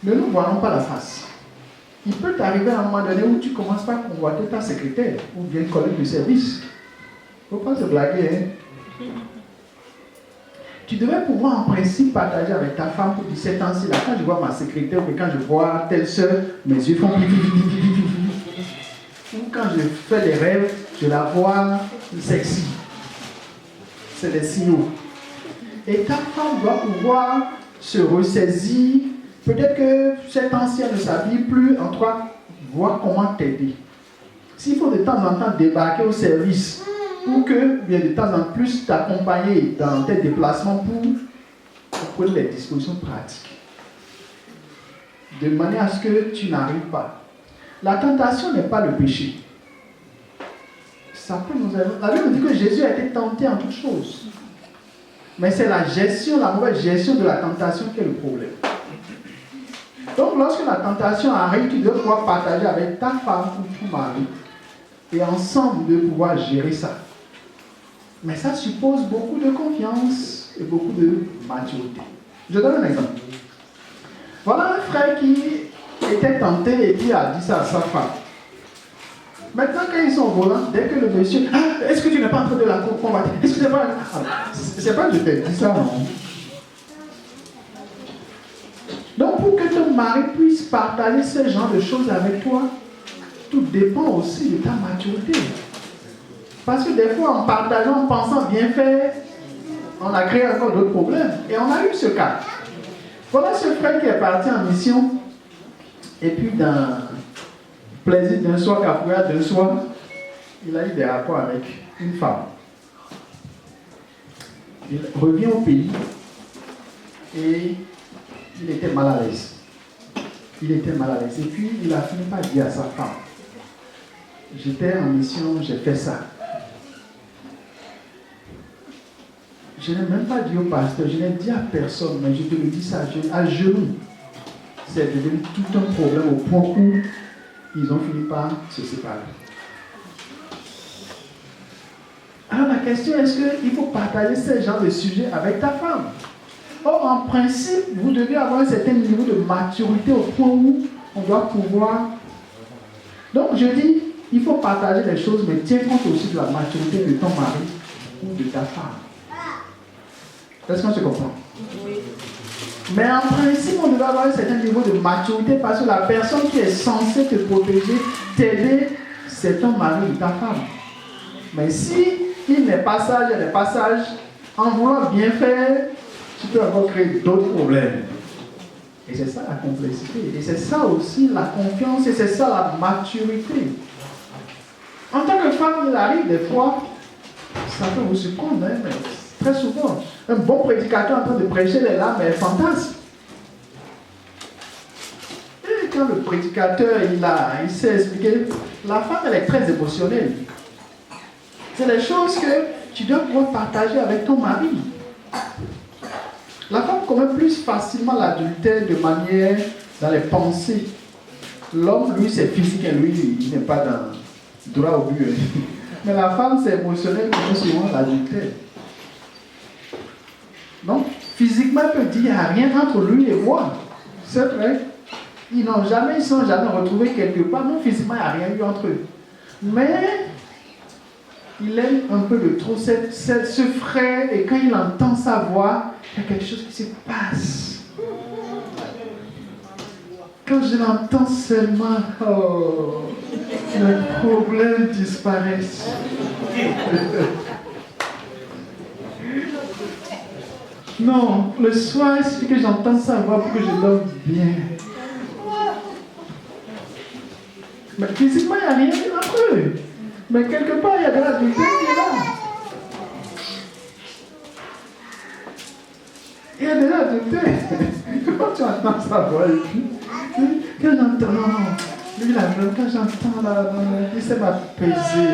Ne nous voyons pas la face. Il peut t'arriver à un moment donné où tu commences par convoiter ta secrétaire ou bien collègue de service. Il ne faut pas se blaguer, hein? Tu devais pouvoir en principe partager avec ta femme pour 17 ans. Là, quand je vois ma secrétaire ou quand je vois telle soeur, mes yeux font ou quand je fais des rêves, je la vois sexy. C'est des signaux. Et ta femme doit pouvoir se ressaisir. Peut-être que cet ancien ne s'habille plus en toi, voir comment t'aider. S'il faut de temps en temps débarquer au service, ou que, bien de temps en plus, t'accompagner dans tes déplacements pour prendre les dispositions pratiques. De manière à ce que tu n'arrives pas. La tentation n'est pas le péché. Ça peut nous aider. La Bible dit que Jésus a été tenté en toutes choses. Mais c'est la mauvaise gestion de la tentation qui est le problème. Donc, lorsque la tentation arrive, tu dois pouvoir partager avec ta femme ou ton mari et ensemble de pouvoir gérer ça. Mais ça suppose beaucoup de confiance et beaucoup de maturité. Je donne un exemple. Voilà un frère qui était tenté et qui a dit ça à sa femme. Maintenant, quand ils sont au volant, dès que le monsieur, est-ce que tu n'es pas en train de la combattre? Est-ce que tu n'es pas. C'est pas que je t'ai dit ça, non? Donc, pour que ton mari puisse partager ce genre de choses avec toi, tout dépend aussi de ta maturité. Parce que des fois, en partageant, en pensant bien faire, on a créé encore d'autres problèmes. Et on a eu ce cas. Voilà ce frère qui est parti en mission. Et puis, dans plaisir d'un soir, capoeira d'un soir, il a eu des rapports avec une femme. Il revient au pays et il était mal à l'aise. Il était mal à l'aise. Et puis, il a fini par dire à sa femme, j'étais en mission, j'ai fait ça. Je n'ai même pas dit au pasteur, je n'ai dit à personne, mais je te le dis ça à genoux. C'est devenu tout un problème au point où ils ont fini par se séparer. Alors la question est-ce qu'il faut partager ce genre de sujet avec ta femme? Or, en principe, vous devez avoir un certain niveau de maturité au point où on doit pouvoir. Donc je dis, il faut partager les choses, mais tiens compte aussi de la maturité de ton mari ou de ta femme. Est-ce qu'on se comprend? Oui. Mais en principe, on doit avoir un certain niveau de maturité parce que la personne qui est censée te protéger, t'aider, c'est ton mari ou ta femme. Mais si il n'est pas sage, elle n'est pas sage, en voulant bien faire, tu peux encore créer d'autres problèmes. Et c'est ça la complexité. Et c'est ça aussi la confiance et c'est ça la maturité. En tant que femme, il arrive des fois, ça peut vous surprendre, hein, mais très souvent, un bon prédicateur en train de prêcher les larmes est fantasme. Et quand le prédicateur, il sait expliquer, la femme, elle est très émotionnelle. C'est des choses que tu dois pouvoir partager avec ton mari. La femme commet plus facilement l'adultère de manière dans les pensées. L'homme, lui, c'est physique et lui, il n'est pas dans droit au but. Mais la femme, c'est émotionnel, comme souvent l'adultère. Donc, physiquement, elle peut dire, il n'y a rien entre lui et moi. C'est vrai. Ils ne sont jamais retrouvés quelque part. Non, physiquement, il n'y a rien eu entre eux. Mais il aime un peu de trop ce frère, et quand il entend sa voix, il y a quelque chose qui se passe. Quand je l'entends seulement, oh, les problèmes disparaissent. Non, le soir, il suffit que j'entends sa voix pour que je dorme bien. Mais physiquement, il n'y a rien eu entre eux. Mais quelque part, il y a de l'adultère qui est là. Il y a de l'adultère. Quand tu entends sa voix, quand j'entends, lui là, quand j'entends là, il sait m'apaiser.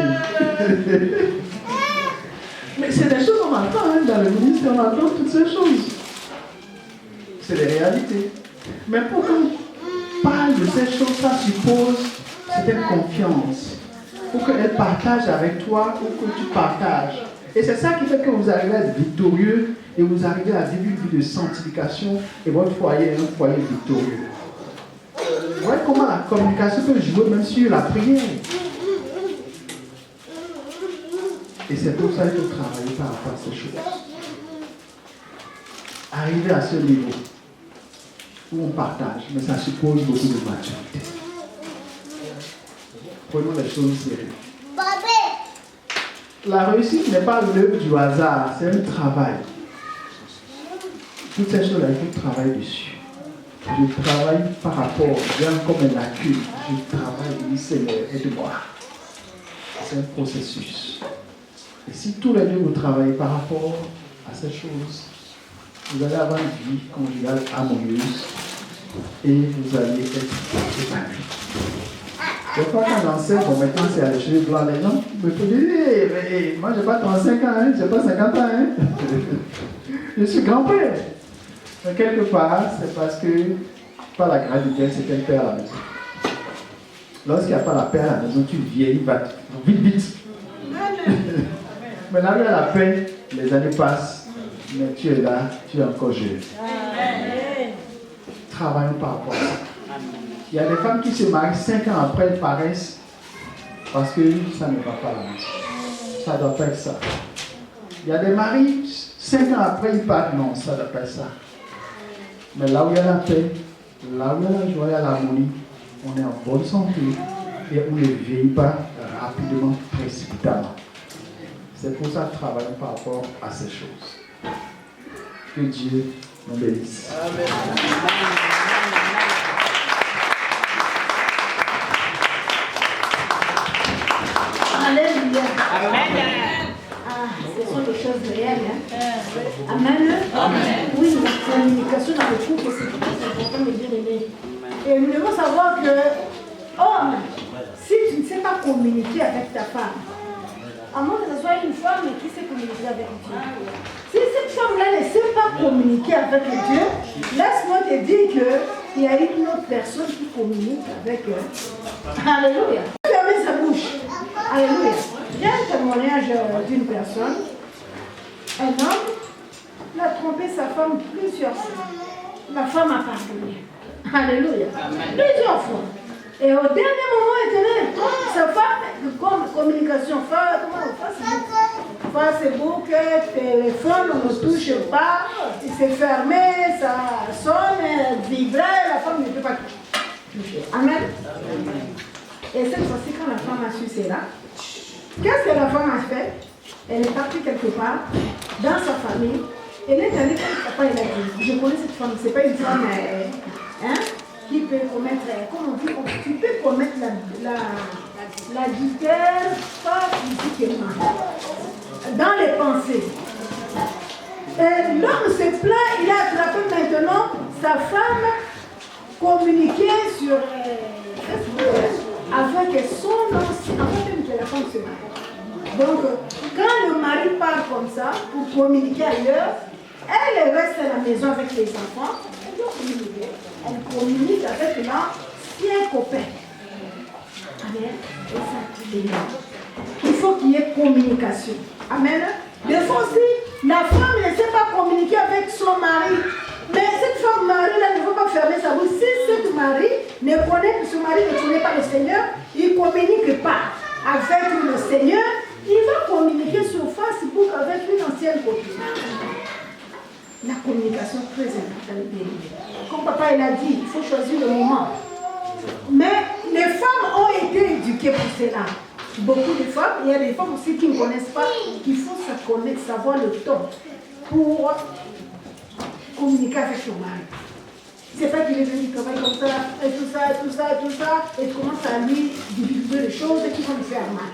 Mais c'est des choses qu'on entend hein, dans le ministère, on entend toutes ces choses. C'est des réalités. Mais pour qu'on parle de ces choses, ça suppose cette confiance. Pour qu'elle partage avec toi ou que tu partages. Et c'est ça qui fait que vous arrivez à être victorieux et vous arrivez à vivre une vie de sanctification et votre foyer est un foyer victorieux. Vous voyez comment la communication peut jouer même sur la prière. Et c'est pour ça qu'il faut travailler par rapport à ces choses. Arriver à ce niveau où on partage, mais ça suppose beaucoup de maturité. Prenons les choses sérieuses. La réussite n'est pas l'œuvre du hasard, c'est un travail. Toutes ces choses-là, il faut travailler dessus. Je travaille par rapport, bien comme un lacune. Je travaille, oui, Seigneur, aide-moi. C'est un processus. Et si tous les deux vous travaillez par rapport à ces choses, vous allez avoir une vie conjugale harmonieuse et vous allez être épanoui. Des fois, quand j'enseigne, bon, maintenant c'est à les cheveux blancs, les gens me disent, mais moi j'ai pas 35 ans, hein, j'ai pas 50 ans, hein. Je suis grand-père. Mais quelque part, c'est parce que, par la grâce de Dieu, c'est un père à la maison. Lorsqu'il n'y a pas la paix à la maison, tu vieillis, vite. Maintenant, il y a la paix, les années passent, mais tu es là, tu es encore jeune. Travaillons par rapport à ça. Il y a des femmes qui se marient 5 ans après, elles paraissent parce que ça ne va pas à la maison. Ça ne doit pas être ça. Il y a des maris, 5 ans après, ils partent. Non, ça ne doit pas être ça. Mais là où il y a la paix, là où il y a la joie, il y a l'harmonie, on est en bonne santé et on ne vieillit pas rapidement, précipitamment. C'est pour ça que nous travaillons par rapport à ces choses. Que Dieu nous bénisse. Amen. Alléluia. Amen. Ah, ce sont des choses réelles. Hein? Amen. Amen. Oui, la communication dans le couple, c'est très important de dire aimer. Et nous devons savoir que, homme, si tu ne sais pas communiquer avec ta femme, à moins que ce soit une femme qui sait communiquer avec Dieu. Si cette femme-là ne sait pas communiquer avec Dieu, laisse-moi te dire qu'il y a une autre personne qui communique avec eux. Alléluia. Fermez sa bouche. Alléluia. Il y a un témoignage d'une personne. Un homme a trompé sa femme plusieurs fois. La femme a pardonné. Alléluia. Plusieurs fois. Et au dernier moment, étonné, sa femme, comme communication, Facebook, téléphone, on ne touche pas, il s'est fermé, ça sonne, vibrait, la femme ne peut pas toucher. Amen. Et cette fois-ci, quand la femme a su cela, qu'est-ce que la femme a fait? Elle est partie quelque part, dans sa famille, elle est allée comme papa, il a dit, je connais cette femme, c'est pas une femme hein, qui peut commettre, comment on dit, tu peux commettre l'adultère, pas physiquement, dans les pensées. L'homme se plaint, il a attrapé maintenant sa femme, communiqué sur Facebook, afin que son ancien, afin que la femme se marie. Donc, quand le mari part comme ça, pour communiquer ailleurs, elle reste à la maison avec les enfants, elle communique avec l'ancien copain. Amen. Et ça, il faut qu'il y ait communication. Amen. Des fois aussi, la femme ne sait pas communiquer avec son mari. Mais cette femme mariée-là ne veut pas fermer sa bouche. Si ce mari ne connaît pas le Seigneur, il ne communique pas avec le Seigneur, il va communiquer sur Facebook avec une ancienne copine. La communication est très importante. Comme papa il a dit, il faut choisir le moment. Mais les femmes ont été éduquées pour cela. Beaucoup de femmes, il y a des femmes aussi qui ne connaissent pas, qu'il faut savoir le temps pour communiquer avec son mari. C'est pas qu'il est venu travailler comme ça, et tout ça, et tu commences à lui divulguer les choses qui vont lui faire mal.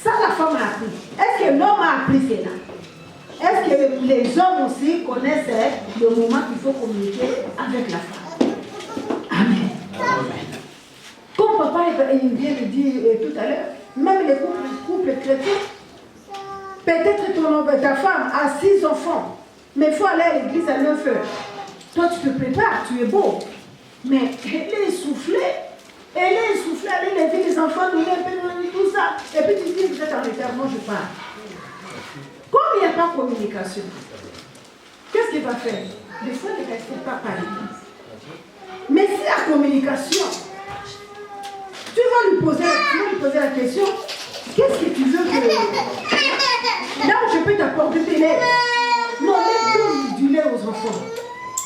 Ça, la femme a appris. Est-ce que l'homme a appris cela? Est-ce que les hommes aussi connaissent le moment qu'il faut communiquer avec la femme? Amen. Amen. Comme papa il vient de dire tout à l'heure, même les couples chrétiens, peut-être ta femme a 6 enfants, mais il faut aller à l'église à 9 heures. Toi, tu te prépares, tu es beau. Mais elle est essoufflée, elle lever les enfants, tout ça. Et puis tu dis, vous êtes en retard, moi je pars. Comme il n'y a pas de communication, qu'est-ce qu'il va faire? Des fois, il ne reste pas par l'église. Mais s'il y a communication, tu vas lui poser la question, qu'est-ce que tu veux que... Là où je peux t'apporter tes lait. Non, mets du lait aux enfants.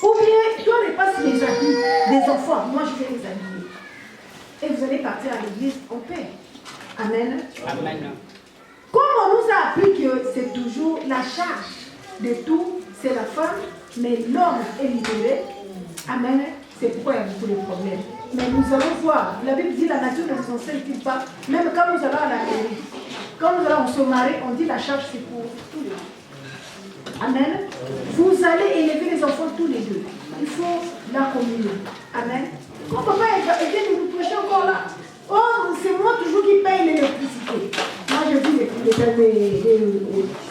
Ou bien, toi, ne passe les habits des enfants. Moi, je vais les habiller. Et vous allez partir à l'église en paix. Amen. Amen. Comme on nous a appris que c'est toujours la charge de tout, c'est la femme, mais l'homme est libéré. Amen. C'est pourquoi il y a beaucoup de problèmes. Mais nous allons voir. La Bible dit la nature ne nous enseigne pas. Même quand nous allons à la mairie, quand nous allons se marier, on dit la charge c'est pour tous les deux. Amen. Vous allez élever les enfants tous les deux. Il faut la communion. Amen. Quand papa vient de nous prêcher encore là, oh, c'est moi toujours qui paye l'électricité. Moi je vis des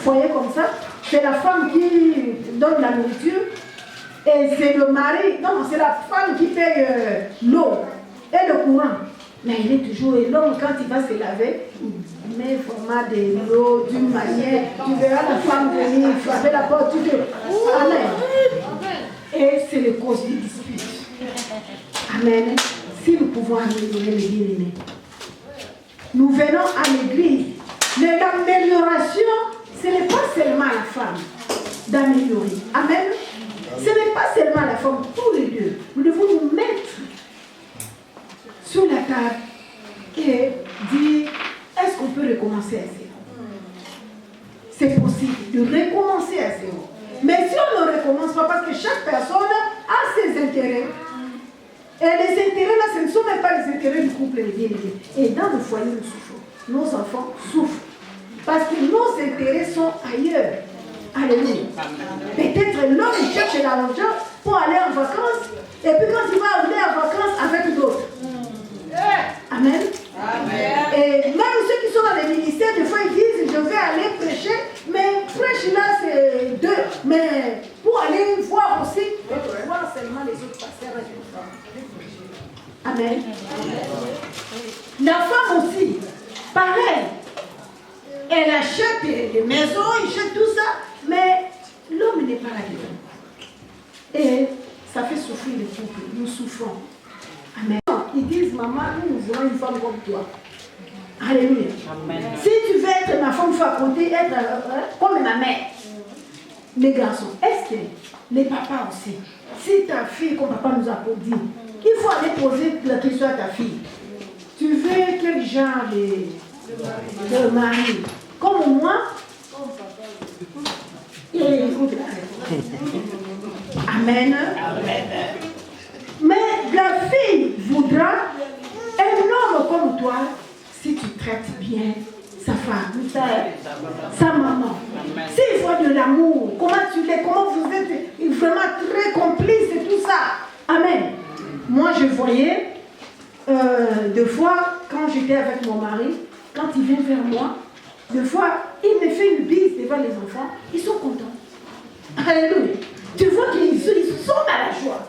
foyers comme ça. C'est la femme qui donne la nourriture. Et c'est le mari, non, c'est la femme qui paye l'eau et le courant. Mais il est toujours, et l'homme, quand il va se laver, il met format de l'eau d'une manière. Tu verras la femme venir frapper la porte, tu te... Amen. Et c'est le cause du dispute. Amen. Si nous pouvons améliorer les bien-aimés. Nous venons à l'église. L'amélioration, ce n'est pas seulement la femme d'améliorer. Amen. Ce n'est pas seulement la femme, tous les deux. Nous devons nous mettre sur la table et dire, est-ce qu'on peut recommencer à zéro? C'est possible de recommencer à zéro. Mais si on ne recommence pas, parce que chaque personne a ses intérêts, et les intérêts là, ce ne sont même pas les intérêts du couple bien-aimé. Et dans le foyer, nous souffrons. Nos enfants souffrent. Parce que nos intérêts sont ailleurs. Alléluia. Peut-être l'homme cherche l'argent pour aller en vacances, et puis quand il va aller en vacances avec d'autres. Amen. Amen. Et même ceux qui sont dans les ministères, des fois ils disent, je vais aller prêcher, mais prêche là c'est deux. Mais pour aller voir aussi, voir seulement les autres pasteurs et les femmes. Amen. La femme aussi, pareil. Elle achète des maisons, elle achète tout ça, mais l'homme n'est pas là-dedans. Et ça fait souffrir les couples, nous souffrons. Amen. Ils disent, maman, nous voulons une femme comme toi. Alléluia. Amen. Si tu veux être ma femme, il faut compter être comme ma mère. Les garçons, est-ce que les papas aussi, si ta fille, comme papa nous a dit, il faut aller poser la question à ta fille. Tu veux quel genre de mari? Comme moi? Amen. Amen. Mais comme toi, si tu traites bien sa femme, sa maman, s'il voit de l'amour, comment tu l'es, comment vous êtes vraiment très complices et tout ça. Amen. Moi, je voyais, deux fois, quand j'étais avec mon mari, quand il vient vers moi, deux fois, il me fait une bise devant les enfants, ils sont contents. Alléluia. Tu vois qu'ils sont dans la joie.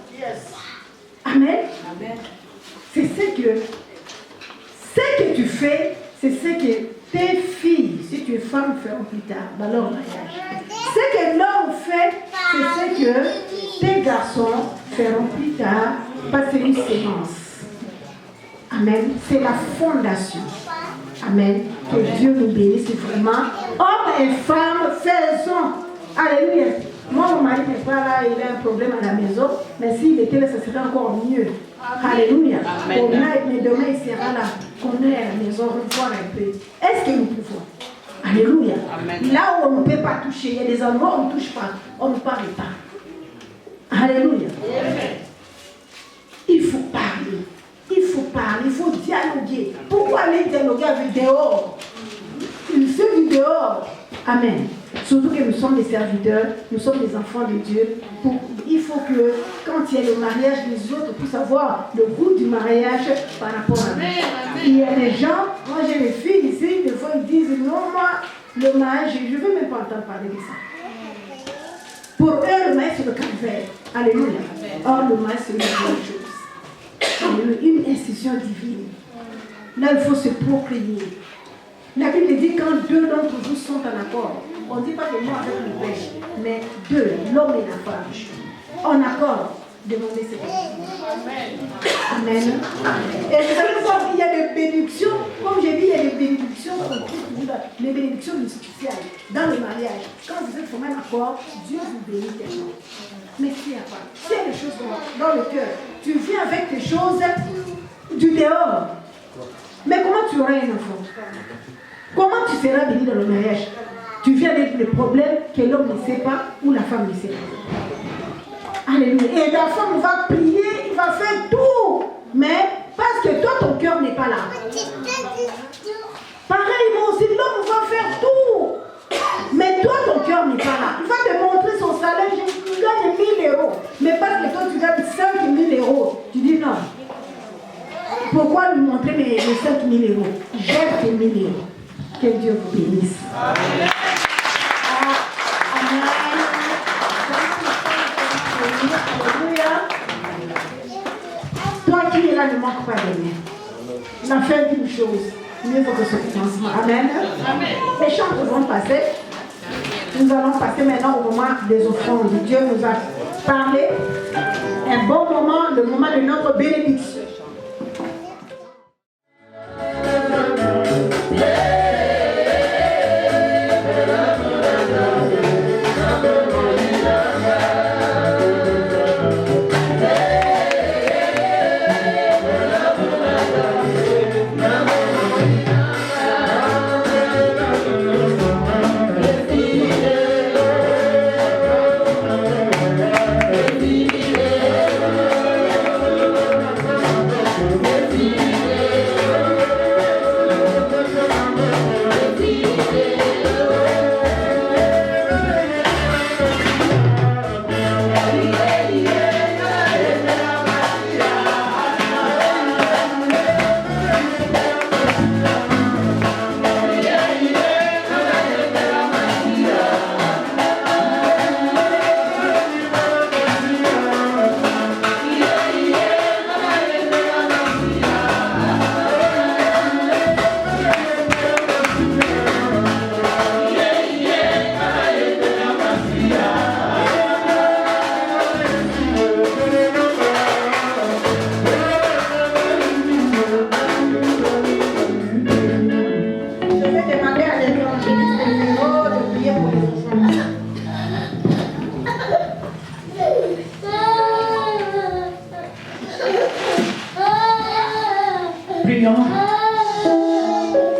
Amen. Amen. C'est ce que tu fais, c'est ce que tes filles, si tu es femme, feront plus tard dans leur mariage. Ce que l'homme fait, c'est ce que tes garçons feront plus tard, parce que c'est une sémence. Amen. C'est la fondation. Amen. Que Dieu nous bénisse vraiment. Hommes et femmes, faisons. Alléluia. Moi, mon mari n'est pas là, il a un problème à la maison, mais s'il était là, ça serait encore mieux. Alléluia. Mais demain, il sera là. Qu'on est à la maison, on voit un peu. Est-ce que nous pouvons? Alléluia. Amen. Là où on ne peut pas toucher, il y a des endroits où on ne touche pas, on ne parle pas. Alléluia. Amen. Il faut parler. Il faut parler, il faut dialoguer. Pourquoi aller dialoguer avec dehors? Il fait du dehors. Amen. Surtout que nous sommes des serviteurs, nous sommes des enfants de Dieu. Il faut que, quand il y a le mariage, les autres puissent avoir le goût du mariage par rapport à nous. Il y a des gens, moi j'ai des filles ici, des fois ils disent non, moi, le mariage, je ne veux même pas entendre parler de ça. Pour eux, le mariage c'est le calvaire. Alléluia. Or, le mariage c'est une bonne chose. Alléluia. Une institution divine. Là, il faut se procréer. La Bible dit quand deux d'entre vous sont en accord. On ne dit pas que moi avec le père, mais deux, l'homme et la femme, en accord, demandez cette chose. Amen. Et vous allez voir qu'il y a des bénédictions, comme j'ai dit, il y a des bénédictions, les bénédictions spéciales dans le mariage. Quand vous êtes formés en accord, Dieu vous bénit tellement. Mais s'il n'y a pas, s'il y a des choses dans le cœur, tu viens avec des choses du dehors. Mais comment tu auras un enfant? Comment tu seras béni dans le mariage? Tu viens avec les problèmes que l'homme ne sait pas ou la femme ne sait pas. Alléluia. Et la femme va prier, il va faire tout. Mais parce que toi, ton cœur n'est pas là. Pareillement aussi, l'homme va faire tout. Mais toi, ton cœur n'est pas là. Il va te montrer son salaire, je gagne 1 000 €. Mais parce que toi, tu gagnes 5 000 €. Tu dis non. Pourquoi lui montrer mes 5 000 €? J'ai tes 1 000 €. Que Dieu vous bénisse. Amen. Alléluia. Toi qui es là, ne manque pas d'aimer. La fin d'une chose, mieux vaut que ce commencement. Amen. Amen. Les chants vont passer. Nous allons passer maintenant au moment des offrandes. Dieu nous a parlé. Un bon moment, le moment de notre bénédiction.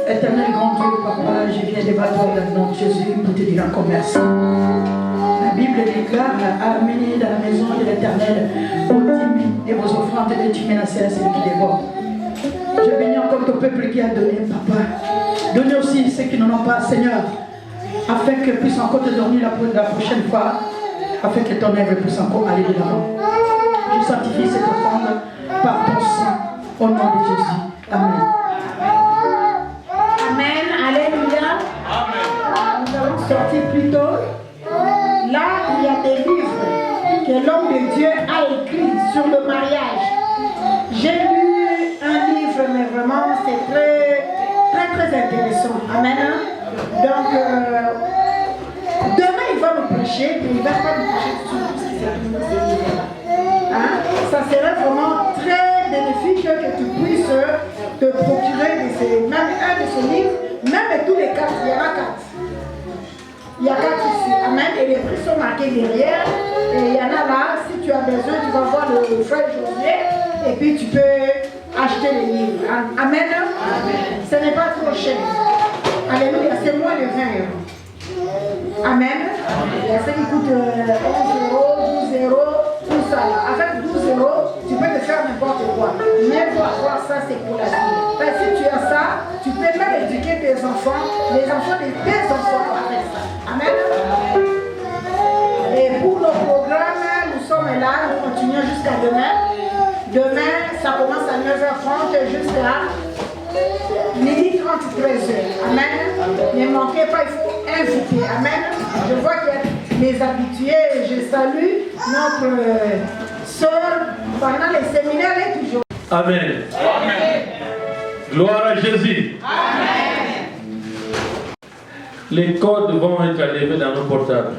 Éternel grand Dieu, Papa, je viens débattre dans le nom de Jésus pour te dire encore merci. La Bible déclare, amenez dans la maison de l'Éternel vos dîmes et vos offrandes et tu menaces à celui qui dévore. Je bénis encore ton peuple qui a donné, Papa. Donnez aussi ceux qui n'en ont pas, Seigneur, afin qu'ils puissent encore te donner la prochaine fois, afin que ton œuvre puisse encore aller de l'avant. Je sanctifie cette offrande par ton sang, au nom de Jésus. Amen. Amen. Alléluia. Nous allons sortir plus tôt. Là, il y a des livres que l'homme de Dieu a écrits sur le mariage. J'ai lu un livre, mais vraiment, c'est très intéressant. Amen. Donc, demain, il va nous prêcher, mais il ne va pas nous prêcher sur tout ce qui s'est écrit dans ces livres-là. Hein? Ça serait vraiment très bénéfique que tu puisses te procurer même un de ces livres, même tous les 4, il y en a 4. Il y a 4 ici, amen, et les prix sont marqués derrière, et il y en a là, si tu as besoin, tu vas voir le frère Josué, et puis tu peux acheter les livres, amen, ce n'est pas trop cher, alléluia, c'est moins de 20 €, amen, il y a ceux qui coûtent 11 €, 12 €, tout ça là, avec 12 €, tu peux te faire n'importe quoi, mais pour avoir ça, c'est pour la vie, parce que si tu as ça, tu peux même éduquer tes enfants, les enfants de tes enfants avec ça. Amen. Et pour le programme, nous sommes là, nous continuons jusqu'à demain. Demain, ça commence à 9h30 jusqu'à 12h30, 13h. Amen. Ne manquez pas, il faut inviter. Amen. Je vois qu'il y a les habitués. Je salue notre soeur pendant les séminaires et toujours. Amen. Amen. Gloire à Jésus. Amen. Les codes vont être enlevés dans nos portables.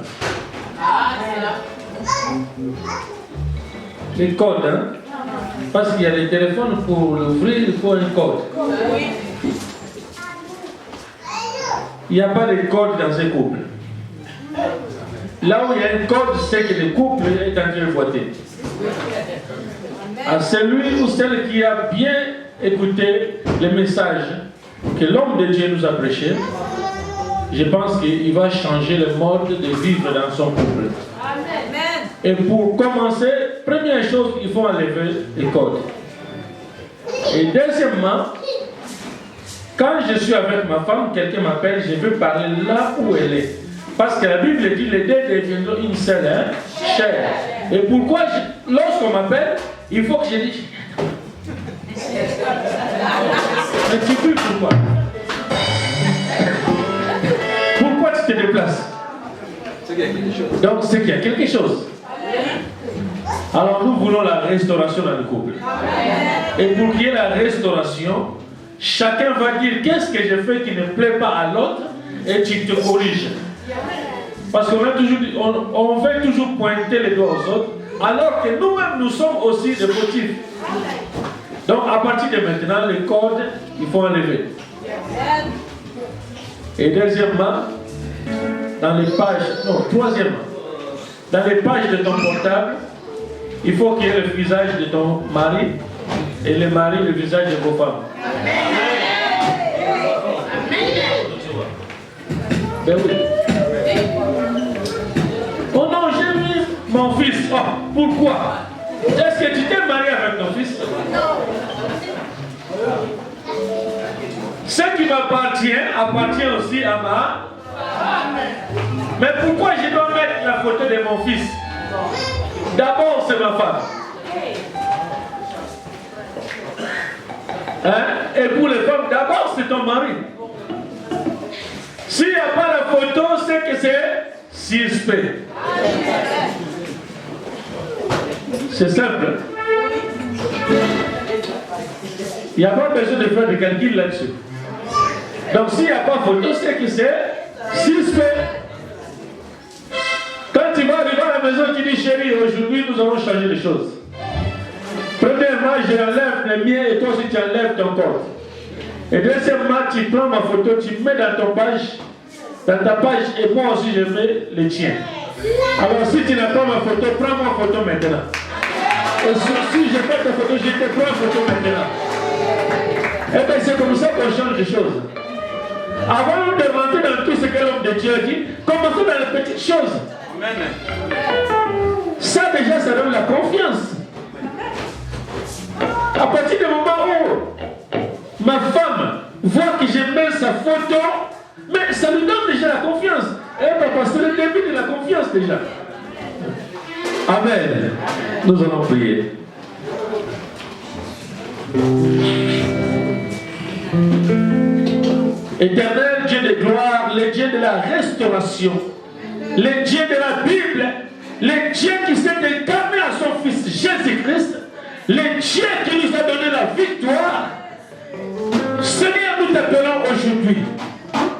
Les codes, hein? Parce qu'il y a des téléphones, pour l'ouvrir, il faut un code. Il n'y a pas de code dans ces couples. Là où il y a un code, c'est que le couple est en train de voter. À celui ou celle qui a bien écouté le message que l'homme de Dieu nous a prêché, je pense qu'il va changer le mode de vivre dans son couple. Amen. Et pour commencer, première chose, il faut enlever les codes. Et deuxièmement, quand je suis avec ma femme, quelqu'un m'appelle, je veux parler là où elle est. Parce que la Bible dit les deux deviendront une seule chair. Et pourquoi, lorsqu'on m'appelle, il faut que je dise. Mais tu sais pourquoi? Pourquoi tu te déplaces? Donc c'est qu'il y a quelque chose. Alors nous voulons la restauration dans le couple. Et pour qu'il y ait la restauration, chacun va dire qu'est-ce que je fais qui ne plaît pas à l'autre et tu te corriges. Parce qu'on on veut toujours pointer les doigts aux autres, alors que nous-mêmes nous sommes aussi des motifs. Donc à partir de maintenant, les codes, il faut enlever. Et deuxièmement, troisièmement, dans les pages de ton portable, il faut qu'il y ait le visage de ton mari et le mari le visage de vos femmes. Ben oui. Oh non, j'ai mis mon fils. Oh, pourquoi? Est-ce que tu t'es marié avec ton fils? Ce qui m'appartient appartient aussi à ma. Mais pourquoi je dois mettre la photo de mon fils? D'abord, c'est ma femme. Hein? Et pour les femmes, d'abord, c'est ton mari. S'il n'y a pas la photo, c'est que c'est suspect. C'est simple. Il n'y a pas besoin de faire des calculs là-dessus. Donc s'il n'y a pas photo, c'est que c'est suspect. Quand tu vas arriver à la maison, tu dis chérie, aujourd'hui nous allons changer les choses. Premièrement, je enlève le mien et toi aussi tu enlèves ton corps. Et deuxièmement, tu prends ma photo, tu mets dans ta page et moi aussi je mets le tien. Alors si tu n'as pas ma photo, prends ma photo maintenant. Et si je fais ta photo, je te prends ma photo maintenant. Et bien c'est comme ça qu'on change les choses. Avant de rentrer dans tout ce que l'homme de Dieu dit, commençons dans les petites choses. Ça déjà, ça donne la confiance. À partir du moment où ma femme voit que je mets sa photo, mais ça lui donne déjà la confiance. Eh papa, c'est le début de la confiance déjà. Amen. Nous allons prier. Éternel Dieu de gloire, le Dieu de la restauration, le Dieu de la Bible, le Dieu qui s'est incarné à son Fils Jésus-Christ, le Dieu qui nous a donné la victoire. Seigneur, nous t'appelons aujourd'hui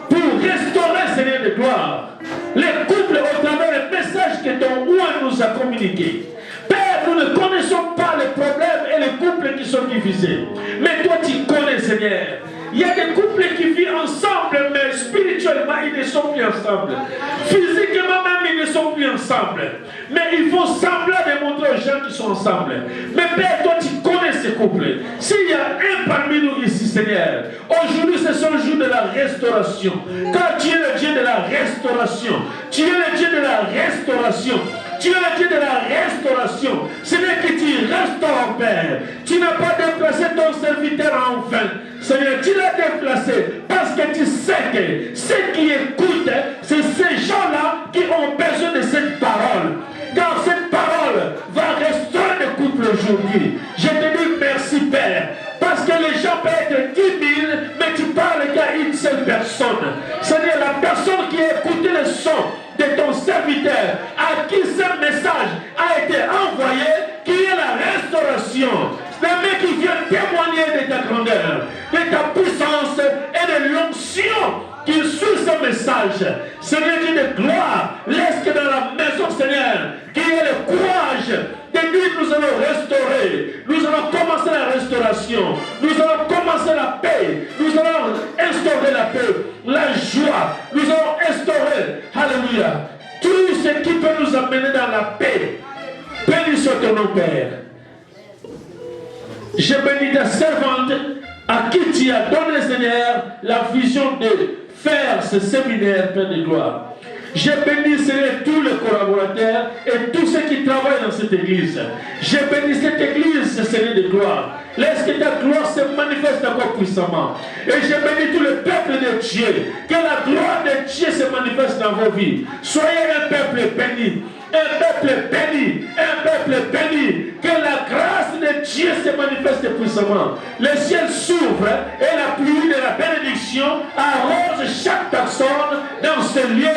pour restaurer, Seigneur de gloire, les couples au travers du message que ton roi nous a communiqué. Père, nous ne connaissons pas les problèmes et les couples qui sont divisés. Mais toi, tu connais, Seigneur. Il y a des couples qui vivent ensemble, mais spirituellement, ils ne sont plus ensemble. Physiquement même, ils ne sont plus ensemble. Mais ils font semblant de montrer aux gens qu'ils sont ensemble. Mais Père, toi, tu connais ces couples. S'il y a un parmi nous ici, Seigneur, aujourd'hui, c'est son jour de la restauration. Car tu es le Dieu de la restauration. Tu es le Dieu de la restauration. Tu es le Dieu de la restauration. Ce n'est que tu restaures, Père. Tu n'as pas déplacé ton serviteur en vain. Seigneur, tu l'as déplacé parce que tu sais que ceux qui écoutent, c'est ces gens-là qui ont besoin de cette parole. Car cette parole va restaurer le couple aujourd'hui. Je te dis merci, Père. Parce que les gens peuvent être 10 000, mais tu parles qu'à une seule personne. C'est-à-dire la personne qui a écouté le son de ton serviteur, à qui ce message a été envoyé, qui est la restauration. C'est un mec qui vient témoigner de ta grandeur, de ta puissance et de l'onction qui suit ce message. Seigneur Dieu de gloire, laisse que dans la maison, Seigneur, qu'il y ait le courage de dire nous allons restaurer, nous allons commencer la restauration, nous allons commencer la paix, nous allons instaurer la paix, la joie, nous allons instaurer, alléluia, tout ce qui peut nous amener dans la paix. Bénis soit ton nom, Père. Je bénis ta servante à qui tu as donné, Seigneur, la vision de faire ce séminaire, Père de gloire. Je bénis, Seigneur, tous les collaborateurs et tous ceux qui travaillent dans cette église. Je bénis cette église, Seigneur de gloire. Laisse que ta gloire se manifeste encore puissamment. Et je bénis tout le peuple de Dieu. Que la gloire de Dieu se manifeste dans vos vies. Soyez un peuple béni. Un peuple béni, un peuple béni, que la grâce de Dieu se manifeste puissamment. Le ciel s'ouvre et la pluie de la bénédiction arrose chaque personne dans ce lieu